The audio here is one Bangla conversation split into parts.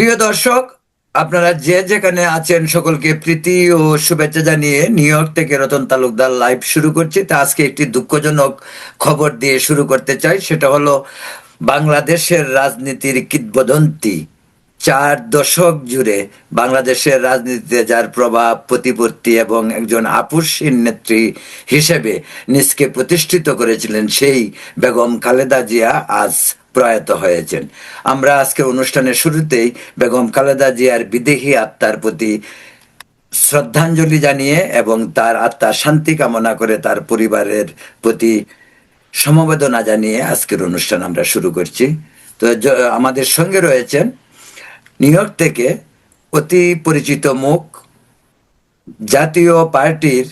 প্রিয় দর্শক, আপনারা যে যেখানে আছেন সকলকে প্রীতি ও শুভেচ্ছা জানিয়ে নিউ ইয়র্ক থেকে রতন তালুকদার লাইভ শুরু করছি। তা আজকে একটি দুঃখজনক খবর দিয়ে শুরু করতে চাই। সেটা হলো বাংলাদেশের রাজনীতির কিংবদন্তি, 4 দশক জুড়ে বাংলাদেশের রাজনীতিতে যার প্রভাব প্রতিপত্তি এবং একজন আপসহীন নেত্রী হিসেবে নিজকে প্রতিষ্ঠিত করেছিলেন, সেই বেগম খালেদা জিয়া আজ প্রয়াত হয়েছেন। আমরা আজকের অনুষ্ঠানের শুরুতেই বেগম খালেদা জিয়ার বিদেহী আত্মার প্রতি শ্রদ্ধাঞ্জলি জানিয়ে এবং তার আত্মার শান্তি কামনা করে তার পরিবারের প্রতি সমবেদনা জানিয়ে আজকের অনুষ্ঠান আমরা শুরু করছি। তো আমাদের সঙ্গে রয়েছেন নিউ ইয়র্ক থেকে অতি পরিচিত মুখ, জাতীয় পার্টির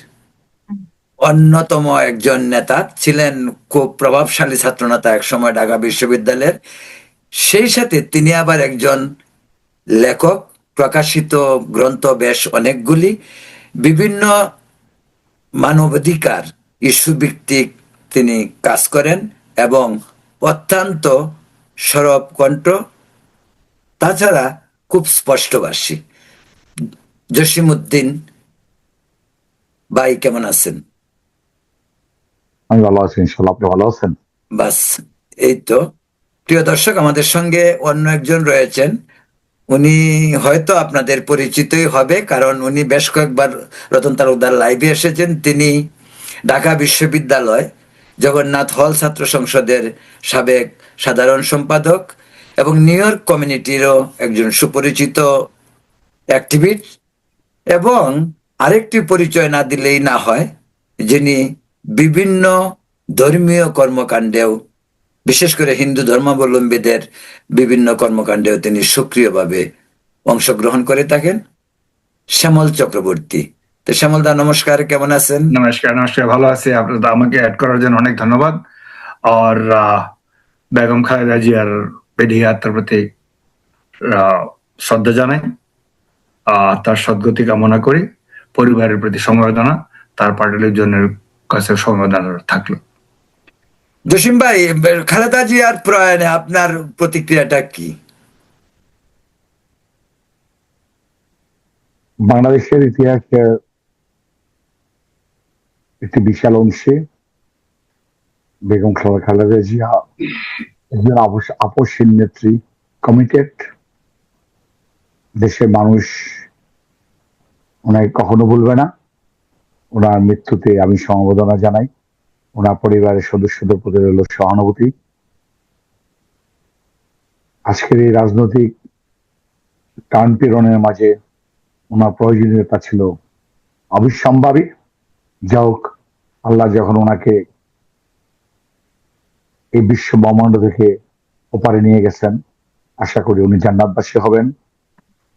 অন্যতম একজন নেতা ছিলেন, খুব প্রভাবশালী ছাত্রনেতা একসময় ঢাকা বিশ্ববিদ্যালয়ের। সেই সাথে তিনি আবার একজন লেখক, প্রকাশিত গ্রন্থ বেশ অনেকগুলি, বিভিন্ন মানবাধিকার ইস্যু ভিত্তিক তিনি কাজ করেন এবং অত্যন্ত সরব কণ্ঠ, তাছাড়া খুব স্পষ্টভাষী। জসিমউদ্দিন ভাই, কেমন আছেন? আমি ভালো আছি, ইনশাল্লাহ। আপনি ভালো আছেন? বাস, এই তো। প্রিয় দর্শক, আমাদের সঙ্গে অন্য একজন রয়েছেন। উনি হয়তো আপনাদের পরিচিতই হবে, কারণ উনি বেশ কয়েকবার রতন তালুকদার লাইভে এসেছেন। তিনি ঢাকা বিশ্ববিদ্যালয় জগন্নাথ হল ছাত্র সংসদের সাবেক সাধারণ সম্পাদক এবং নিউ ইয়র্ক কমিউনিটিরও একজন সুপরিচিত অ্যাক্টিভিস্ট। এবং আরেকটি পরিচয় না দিলেই না হয়, যিনি বিভিন্ন ধর্মীয় কর্মকাণ্ডেও, বিশেষ করে হিন্দু ধর্মাবলম্বীদের বিভিন্ন কর্মকাণ্ডেও তিনি সক্রিয়ভাবে অংশগ্রহণ করে থাকেন, শ্যামল চক্রবর্তী। তো শ্যামল দা, নমস্কার, কেমন আছেন? নমস্কার। ভালো আছি। আপনার আমাকে অ্যাড করার জন্য অনেক ধন্যবাদ। আর বেগম খালেদা জিয়ার বিদেহী আত্মার প্রতি শ্রদ্ধা জানাই, তার সদ্গতি কামনা করি, পরিবারের প্রতি সমবেদনা, তার পার্টির লোকজনের কাছে সমবেদনা থাকলো। জসিম ভাই, খালেদা জিয়ার প্রয়াণে আপনার প্রতিক্রিয়াটা কি? বাংলাদেশের ইতিহাসের একটি বিশাল অংশে বেগম খালেদা জিয়া একজন আপসহীন নেত্রী, কমিটেড। দেশের মানুষ ওনাকে কখনো ভুলবে না। ওনার মৃত্যুতে আমি সমবেদনা জানাই। ওনার পরিবারের সদস্যদের প্রতি রইল সহানুভূতি। আজকের এই রাজনৈতিক টান পীড়নের মাঝে ওনার প্রয়োজনীয়তা ছিল অবিসম্ভাবী। যা হোক, আল্লাহ যখন ওনাকে এই বিশ্ব ব্রহ্মাণ্ড থেকে ওপারে নিয়ে গেছেন, আশা করি উনি জান্নাতবাসী হবেন।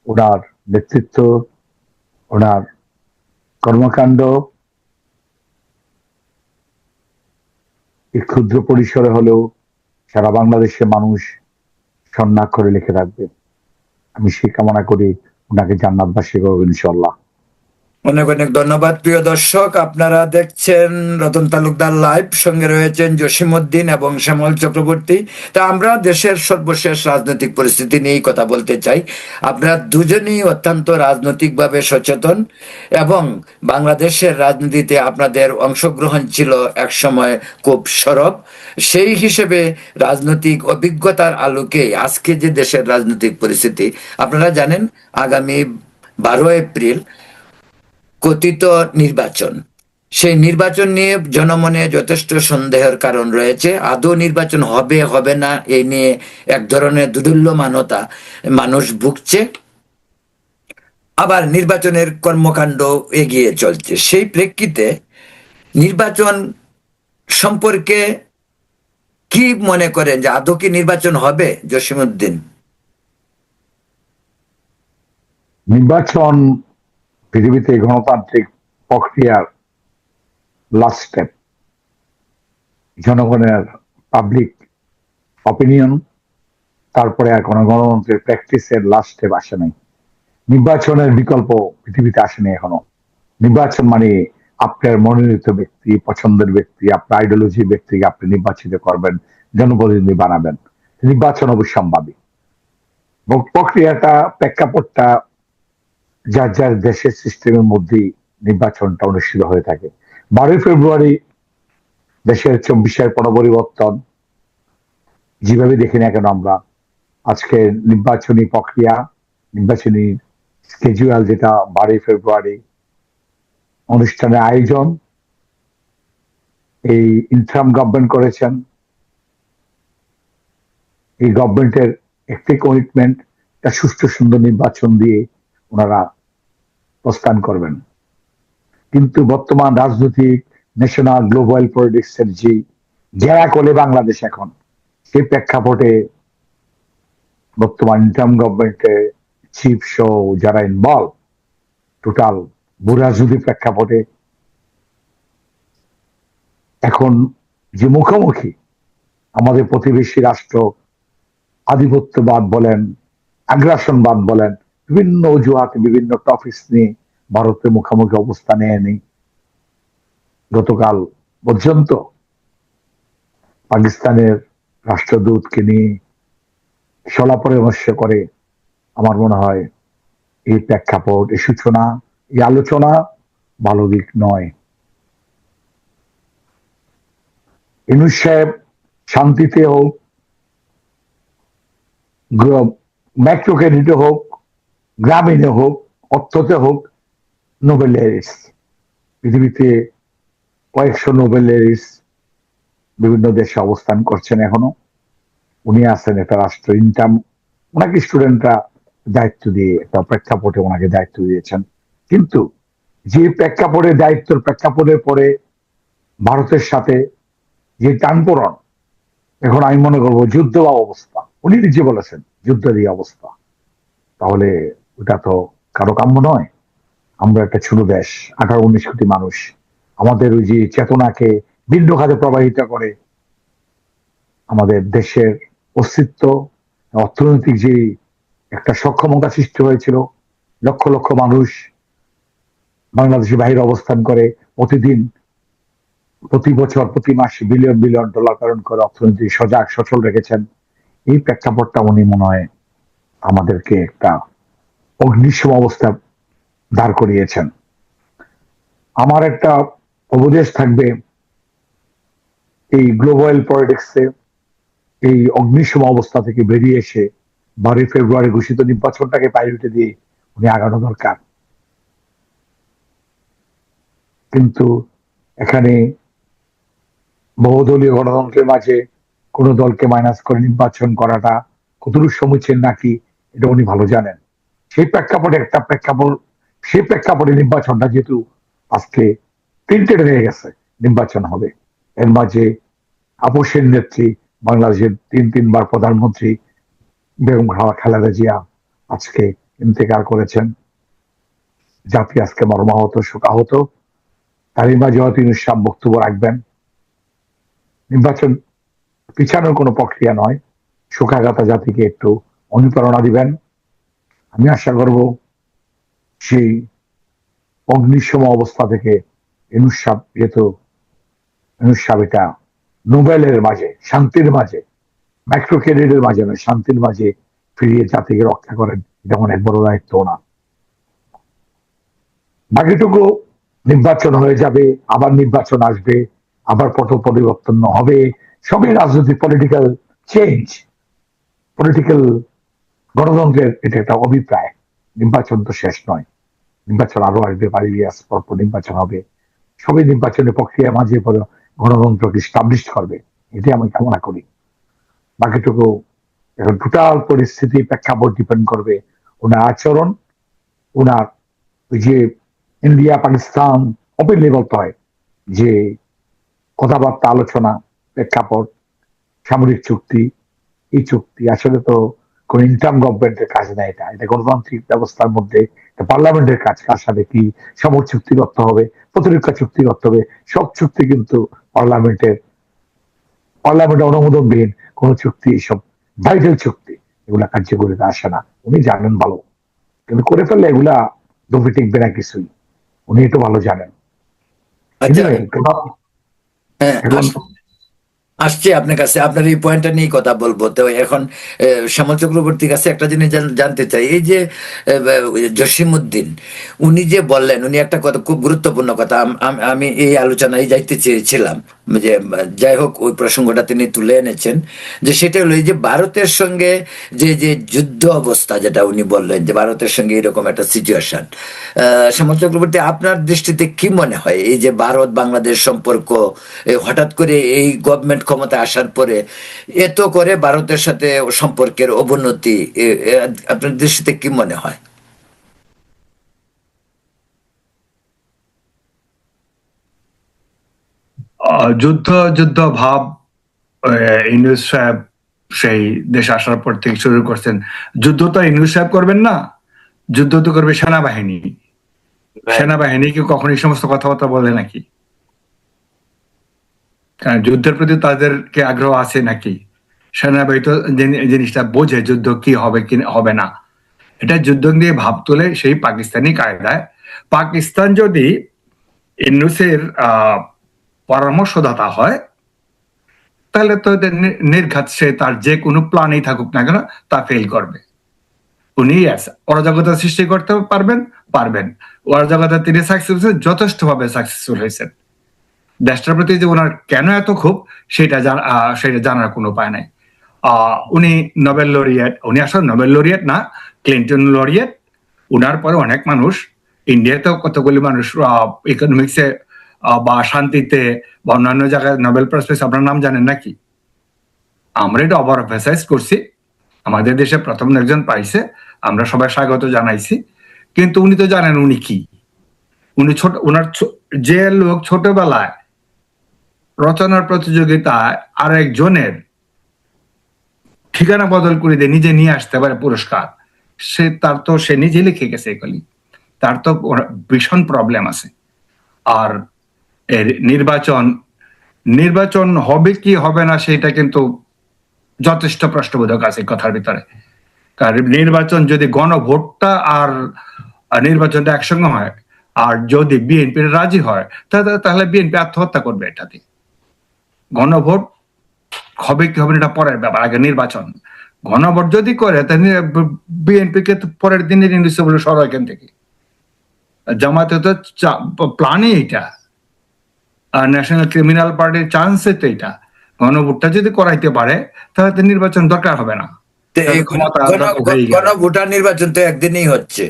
ওনার নেতৃত্ব, ওনার কর্মকাণ্ড এই ক্ষুদ্র পরিসরে হলেও সারা বাংলাদেশের মানুষ স্বর্ণাক্ষরে লিখে রাখবে। আমি সেই কামনা করি ওনাকে জান্নাতবাসী করবেন ইনশাল্লাহ। অনেক অনেক ধন্যবাদ। প্রিয় দর্শক, আপনারা দেখছেন রতন তালুকদার লাইভ, সঙ্গে রয়েছেন জসিমউদ্দিন এবং শ্যামল চক্রবর্তী। তা আমরা দেশের সর্বশেষ রাজনৈতিক পরিস্থিতি নিয়েই কথা বলতে চাই। আপনারা দুজনেই অত্যন্ত রাজনৈতিকভাবে সচেতন এবং বাংলাদেশের রাজনীতিতে আপনাদের অংশগ্রহণ ছিল একসময় খুব সরব। সেই হিসেবে রাজনৈতিক অভিজ্ঞতার আলোকে আজকে যে দেশের রাজনৈতিক পরিস্থিতি, আপনারা জানেন আগামী 12 এপ্রিল কথিত নির্বাচন। সেই নির্বাচন নিয়ে জনমনে যথেষ্ট সন্দেহের কারণ রয়েছে। আদৌ নির্বাচন হবে হবে না, এই নিয়ে এক ধরনের দুদুল্যমানতা মানুষ ভুগছে। আবার নির্বাচনের কর্মকাণ্ড এগিয়ে চলছে। সেই প্রেক্ষিতে নির্বাচন সম্পর্কে কি মনে করেন, যে আদৌ কি নির্বাচন হবে? জসিমউদ্দিন। নির্বাচন পৃথিবীতে গণতান্ত্রিক প্রক্রিয়ার লাস্ট স্টেপ। জনগণের পাবলিক অপিনিয়ন, তারপরে আর কোনো গণতন্ত্রের প্র্যাকটিসের লাস্ট স্টেপ আসে নাই। নির্বাচনের বিকল্প পৃথিবীতে আসেনি এখনো। নির্বাচন মানে আপনার মনোনীত ব্যক্তি, পছন্দের ব্যক্তি, আপনার আইডিওলজি ব্যক্তিকে আপনি নির্বাচিত করবেন, জনপ্রতিনিধি বানাবেন। নির্বাচন অবশ্যম্ভাবী। প্রক্রিয়াটা প্রেক্ষাপটটা যার যার দেশের সিস্টেমের মধ্যেই নির্বাচনটা অনুষ্ঠিত হয়ে থাকে। 12 ফেব্রুয়ারি দেশের 24-এর পরিবর্তন যেভাবে দেখি না কেন আমরা, আজকে নির্বাচনী প্রক্রিয়া, নির্বাচনী স্কেজুয়াল যেটা 12 ফেব্রুয়ারি অনুষ্ঠানের আয়োজন এই ইন্টারিম গভর্নমেন্ট করেছেন। এই গভর্নমেন্টের একটি কমিটমেন্ট, একটা সুষ্ঠু সুন্দর নির্বাচন দিয়ে ওনারা প্রস্থান করবেন। কিন্তু বর্তমান রাজনৈতিক ন্যাশনাল গ্লোবাল পলিটিক্স এর যে ঘেরা কোলে বাংলাদেশ এখন, সেই প্রেক্ষাপটে বর্তমান ইন্টারিম গভর্নমেন্টের চিফ সহ যারা ইনভলভ টোটাল ভূরাজনৈতিক প্রেক্ষাপটে এখন যে মুখোমুখি আমাদের প্রতিবেশী রাষ্ট্র আধিপত্যবাদ বলেন, আগ্রাসনবাদ বলেন, বিভিন্ন অজুহাতে বিভিন্ন টপিকস নিয়ে ভারতের মুখোমুখি অবস্থান নেয়নি। গতকাল পর্যন্ত পাকিস্তানের রাষ্ট্রদূতকে নিয়ে সলা পরামর্শ করে। আমার মনে হয় এই প্রেক্ষাপট, এই সূচনা, এই আলোচনা ভালো দিক নয়। ইউনূস সাহেব শান্তিতে হোক, ম্যাক্রো ক্রেডিটে হোক, গ্রামীণে হোক, অর্থতে হোক, নোবেল লরিস, পৃথিবীতে কয়েকশো নোবেল লরিস বিভিন্ন দেশে অবস্থান করছেন এখনো। উনি আছেন একটা রাষ্ট্র ইনকাম, ওনাকে স্টুডেন্টরা দায়িত্ব দিয়ে একটা প্রেক্ষাপটে ওনাকে দায়িত্ব দিয়েছেন। কিন্তু যে প্রেক্ষাপটে দায়িত্বের প্রেক্ষাপটের পরে ভারতের সাথে যে টানপোড়ন, এখন আমি মনে করবো যুদ্ধ বা অবস্থা। উনি নিজে বলেছেন যুদ্ধেরই অবস্থা। তাহলে ওটা তো কারো কাম্য নয়। আমরা একটা ছোট দেশ, 18-19 কোটি মানুষ, আমাদের ওই যে চেতনাকে ভিন্ন খাতে প্রবাহিত করে আমাদের দেশের অস্তিত্ব, অর্থনৈতিক যে একটা সক্ষমতা সৃষ্টি হয়েছিল, লক্ষ লক্ষ মানুষ বাংলাদেশের বাইরে অবস্থান করে প্রতিদিন, প্রতি বছর, প্রতি মাসে বিলিয়ন বিলিয়ন ডলার প্রেরণ করে অর্থনীতি সজাগ সচল রেখেছেন। এই প্রেক্ষাপটটা উনি মনে হয় আমাদেরকে একটা অগ্নিশম অবস্থা দাঁড় করিয়েছেন। আমার একটা উপদেশ থাকবে, এই গ্লোবাল পলিটিক্সে এই অগ্নিশম অবস্থা থেকে বেরিয়ে এসে 12 ফেব্রুয়ারি ঘোষিত নির্বাচনটাকে প্রায়োরিটি দিয়ে উনি আগানো দরকার। কিন্তু এখানে বহুদলীয় গণতন্ত্রের মাঝে কোন দলকে মাইনাস করে নির্বাচন করাটা কতটুকু সমীচীন নাকি এটা উনি ভালো জানেন। সেই প্রেক্ষাপটে একটা প্রেক্ষাপট, সেই প্রেক্ষাপটে নির্বাচনটা যেহেতু আজকে প্রিন্টেড হয়ে গেছে, নির্বাচন হবে। এর মাঝে আপসের নেত্রী, বাংলাদেশের তিনবার প্রধানমন্ত্রী বেগম খালেদা জিয়া আজকে ইন্তেকাল করেছেন। জাতি আজকে মর্মাহত, শোকাহত। তারই মাঝে হয়তো ইউনূস সাহেব বক্তব্য রাখবেন। নির্বাচন পিছানোর কোনো প্রক্রিয়া নয়, শোকাগাতা জাতিকে একটু অনুপ্রেরণা দিবেন। আমি আশা করব সেই অগ্নিশম অবস্থা থেকে ইউনূস সাহেব, যেহেতু ইউনূস সাহেব এটা নোবেলের মাঝে, শান্তির মাঝে, মাইক্রো ক্রেডিটের মাঝে নয়, শান্তির মাঝে ফিরিয়ে জাতিকে রক্ষা করেন, এটা অনেক বড় দায়িত্ব না। বাকিটুকু নির্বাচন হয়ে যাবে, আবার নির্বাচন আসবে, আবার পট পরিবর্তন হবে, সবই রাজনৈতিক পলিটিক্যাল চেঞ্জ, পলিটিক্যাল গণতন্ত্রের এটা একটা অভিপ্রায়। নির্বাচন তো শেষ নয়, নির্বাচন আরো আসবে, 5 ইয়ার্স পর নির্বাচন হবে। সবই নির্বাচনের প্রক্রিয়া মাঝে পরে গণতন্ত্রকে স্টাবলিশ করবে, এটাই আমি কামনা করি। বাকিটুকু এখন টোটাল পরিস্থিতি প্রেক্ষাপট ডিপেন্ড করবে ওনার আচরণ, ওনার ওই যে ইন্ডিয়া পাকিস্তান ওপেনলি বলতে হয় যে কথাবার্তা, আলোচনা, প্রেক্ষাপট, সামরিক চুক্তি, এই চুক্তি আসলে তো কোন ইন্টারিম গভর্নমেন্টের কাজ না। এটা এটা গণতান্ত্রিক ব্যবস্থার মধ্যে পার্লামেন্টের কাজ। কার সাথে কি সমর চুক্তি করতে হবে, প্রতিরক্ষা চুক্তি করতে হবে, সব চুক্তি কিন্তু পার্লামেন্টের অনুমোদনবিহীন কোন চুক্তি, সব ভাইটাল চুক্তি, এগুলা কার্যকরিতা আসে না। উনি জানেন ভালো, কিন্তু করে ফেললে এগুলা দফি টিকবে না কিছুই, উনি একটু ভালো জানেন। আচ্ছা, Anyway, হ্যাঁ, এখন আসছে আপনার কাছে, আপনার এই পয়েন্টটা নিয়ে কথা বলবো। তো এখন শ্যামল চক্রবর্তীর কাছে একটা জিনিস জানতে চাই, এই যে জসিমউদ্দিন উনি যে বললেন, উনি একটা কথা খুব গুরুত্বপূর্ণ কথা, আমি এই আলোচনায় যাইতে চেয়েছিলাম, যে যাই হোক ওই প্রসঙ্গটা তিনি তুলে এনেছেন, যে সেটা হলো এই যে ভারতের সঙ্গে যে যে যুদ্ধ অবস্থা, যেটা উনি বললেন যে ভারতের সঙ্গে এরকম একটা সিচুয়েশন, শ্যামল চক্রবর্তী আপনার দৃষ্টিতে কি মনে হয় এই যে ভারত বাংলাদেশ সম্পর্ক হঠাৎ করে এই গভর্নমেন্ট ক্ষমতা আসার পরে এত করে ভারতের সাথে সম্পর্কের অবনতি, আপনার দৃষ্টিতে কি মনে হয়? যুদ্ধ যুদ্ধ ভাব ইউনূস সাহেব সেই দেশে আসার পর থেকে শুরু করছেন। যুদ্ধ তো ইউনূস সাহেব করবেন না, যুদ্ধ তো করবে সেনাবাহিনী। সেনাবাহিনী কি কখনো এই সমস্ত কথাবার্তা বলে নাকি? কারণ যুদ্ধের প্রতি তাদেরকে আগ্রহ আছে নাকি? সেনাবাহিনী তো জিনিসটা বোঝে যুদ্ধ কি হবে কি হবে না। এটা যুদ্ধ নিয়ে ভাব তোলে সেই পাকিস্তানি কায়দায়। পাকিস্তান যদি ইউনূসের পরামর্শদাতা হয়, তাহলে তো নির্ঘাত সে তার যে কোনো প্ল্যানই থাকুক না কেন তা ফেল করবে। উনি অরাজকতা সৃষ্টি করতে পারবেন। অরাজকতা তিনি সাকসেসফুল, যথেষ্টভাবে সাকসেসফুল হয়েছেন। দেশটার প্রতি যে ওনার কেন এত ক্ষোভ, সেটা জানার কোনো উপায় নাই। উনি নোবেল লরিয়েট, উনি আসলে নোবেল লরিয়েট না, ক্লিন্টন লরিয়েট। উনার পরে অনেক মানুষ, ইন্ডিয়াতেও কতগুলি মানুষ ইকোনমিক্সে বা শান্তিতে বা অন্যান্য জায়গায় নোবেল প্রাইজ পেয়েছে। আপনার নাম জানেন নাকি? আমরা এটা ওভার এমফাসাইজ করছি, আমাদের দেশে প্রথম একজন পাইছে, আমরা সবাই স্বাগত জানাইছি। কিন্তু উনি তো জানেন উনি কি। উনি যে লোক ছোটবেলায় রচনার প্রতিযোগিতায় আরেকজনের ঠিকানা বদল করে দিয়ে নিজে নিয়ে আসতে পারে পুরস্কার, সে নিজে লিখে গেছে এগুলি। তার তো ভীষণ প্রবলেম আছে। আর এর নির্বাচন হবে কি হবে না সেটা কিন্তু যথেষ্ট প্রশ্নবোধক আছে কথার ভিতরে। কারণ নির্বাচন যদি গণভোটটা আর নির্বাচনটা একসঙ্গে হয়, আর যদি বিএনপি রাজি হয়, তাহলে বিএনপি আত্মহত্যা করবে এটাতে। গণভোট হবে কি হবে না এটা পরের ব্যাপার, আগে নির্বাচন। গণভোট যদি করে তাহলে বিএনপি কে পরের দিনে বলে সরো এখান থেকে। জামাতে তো প্ল্যানই এটা, আর ন্যাশনাল ক্রিমিনাল পার্টির চান্স তো এটা। গণভোটটা যদি করাইতে পারে তাহলে তো নির্বাচন দরকার হবে না। গণভোটার নির্বাচন তো একদিনেই হচ্ছে।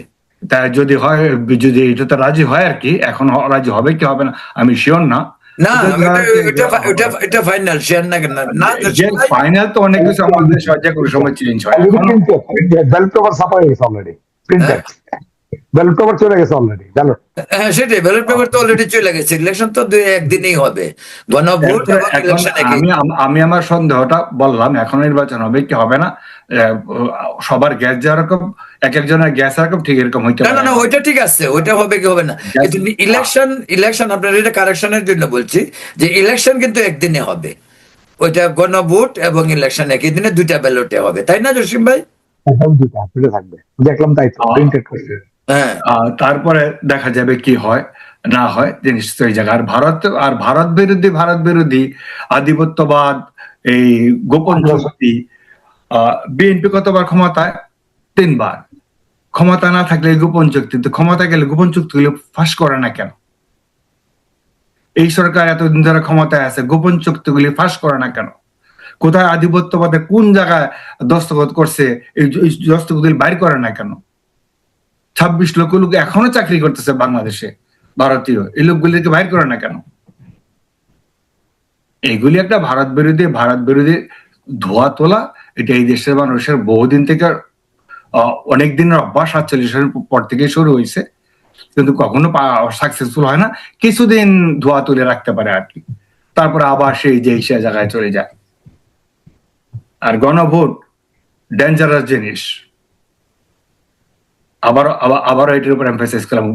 তাই যদি হয়, যদি এটাতে রাজি হয় আর কি, এখন রাজি হবে কি হবে না আমি শিওর না। না, এটা ফাইনাল শেয়ার না কেন না, ফাইনাল তো অনেক কিছু আমাদের যে কোনো সময় চেঞ্জ হয়। ব্যালট পেপার ছাপা হয়ে গেছে অলরেডি, প্রিন্টেড ব্যালট পেপার চলে গেছে অলরেডি। ব্যালট, হ্যাঁ সেটাই, ব্যালট পেপার তো অলরেডি চলে গেছে। ইলেকশন তো একদিনেই হবে, গণভোট এবং ইলেকশন একই। আমি আমার সন্দেহটা বললাম, এখন নির্বাচন হবে কি হবে না, সবার গ্যাস যেরকম, এক একজনের গ্যাস এরকম, ঠিক এরকম হইতে না না, ওইটা ঠিক আছে, ওইটা হবে কি হবে না, কিন্তু ইলেকশন আপনার এটা কারেকশনের জন্য বলছি যে ইলেকশন কিন্তু একদিনে হবে। ওইটা গণভোট এবং ইলেকশন একই দিনে, দুইটা ব্যালটে হবে, তাই না জসিম ভাই? থাকবে, দেখলাম তাই তো প্রিন্টেড করছে। হ্যাঁ, তারপরে দেখা যাবে কি হয় না হয় জিনিস তো এই জায়গায়। আর ভারত বিরোধী আধিপত্যবাদ, এই গোপন চুক্তি। বিএনপি কতবার ক্ষমতায়? 3 বার। ক্ষমতা না থাকলে গোপন চুক্তি, তো ক্ষমতা গেলে গোপন চুক্তিগুলো ফাঁস করে না কেন? এই সরকার এতদিন ধরে ক্ষমতায় আছে, গোপন চুক্তিগুলি ফাঁস করে না কেন? কোথায় আধিপত্যবাদে কোন জায়গায় দস্তখত করছে, এই দস্তখতগুলি বাইর করে না কেন? 26 লক্ষ লোক এখনো চাকরি করতেছে বাংলাদেশে, ভারতীয়, এই লোকগুলিকে বাইর করে না কেন? এগুলি একটা ভারত বিরোধী ধোয়া তোলা। এটা এই দেশের মানুষের বহুদিন থেকে, অনেক দিনের অভ্যাস, 47 পর থেকে শুরু হয়েছে, কিন্তু কখনো সাকসেসফুল হয় না। কিছুদিন ধোয়া তুলে রাখতে পারে আর কি, তারপরে আবার সেই জায়গায় চলে যায়। আর গণভোট ডেঞ্জারাস জিনিস। আবার এটার উপর এমফাসাইজ করলাম,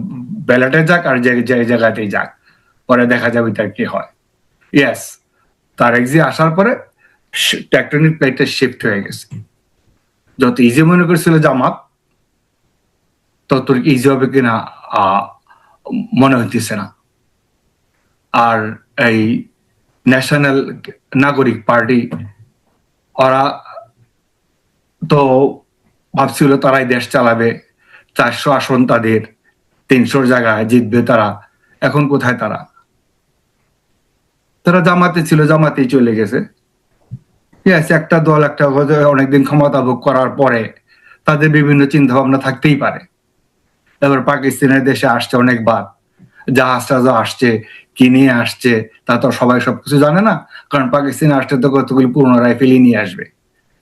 ব্যালটে যাক আর যে জায়গাতেই যাক, পরে দেখা যাবে তার কি হয়। ইয়েস, তার আসার পরে টেকটনিক প্লেটটা শিফট হয়ে গেছে। যত ইজি মনে করছিল জামাত, তত ইজি হবে কিনা মনে হইতেছে না। আর এই ন্যাশনাল নাগরিক পার্টি, ওরা তো ভাবছিল তারাই দেশ চালাবে, 400 আসন তাদের, 300 জায়গায় জিতবে তারা। এখন কোথায় তারা? তারা জামাতে ছিল, জামাতেই চলে গেছে। একটা দল একটা অনেকদিন ক্ষমতা ভোগ করার পরে তাদের বিভিন্ন চিন্তা ভাবনা থাকতেই পারে। এবার পাকিস্তানের দেশে আসছে অনেকবার, জাহাজ টাহাজ আসছে, কি নিয়ে আসছে তা তো সবাই সবকিছু জানে না, কারণ পাকিস্তানে আসতে তো কতগুলি পুরনো রাইফেলই নিয়ে আসবে,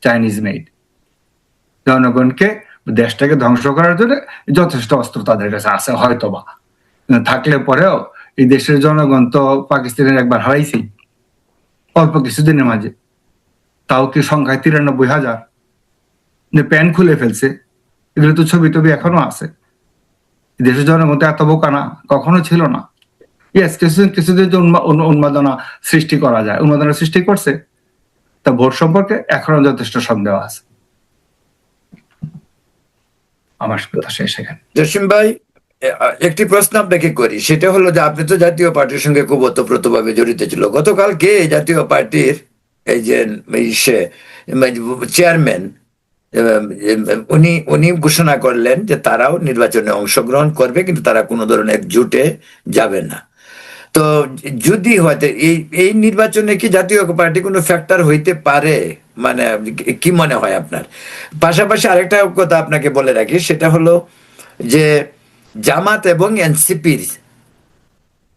চাইনিজ মেড। জনগণকে, দেশটাকে ধ্বংস করার জন্য যথেষ্ট অস্ত্র তাদের কাছে আছে হয়তোবা, থাকলে পরেও এই দেশের জনগণ তো পাকিস্তানের একবার হারাইছি অল্প কিছুদিনের মাঝে, তাও কি সংখ্যায় 93,000, প্যান খুলে ফেলছে। এগুলো তো ছবি টবি এখনো আছে। দেশের জনগণ তো এত বোকা না, কখনো ছিল না। কিছুদিন যে উন্মাদনা সৃষ্টি করা যায়, উন্মাদনা সৃষ্টি করছে, তা ভোট সম্পর্কে এখনো যথেষ্ট সন্দেহ আছে। আমার কথা শেষ এখানে। জসিম ভাই, একটি প্রশ্ন আপনাকে করি, সেটা হলো যে আপনি তো জাতীয় পার্টির সঙ্গে খুব ওতপ্রোতভাবে জড়িত ছিল। গতকালকে জাতীয় পার্টির এই যে চেয়ারম্যান উনি উনি ঘোষণা করলেন যে তারাও নির্বাচনে অংশগ্রহণ করবে, কিন্তু তারা কোনো ধরনের জোটে যাবে না। তো যদি হয়তো এই নির্বাচনে কি জাতীয় পার্টি কোনো ফ্যাক্টর হইতে পারে, মানে কি মনে হয় আপনার? পাশাপাশি আরেকটা কথা আপনাকে বলে রাখি, সেটা হলো যে জামাত এবং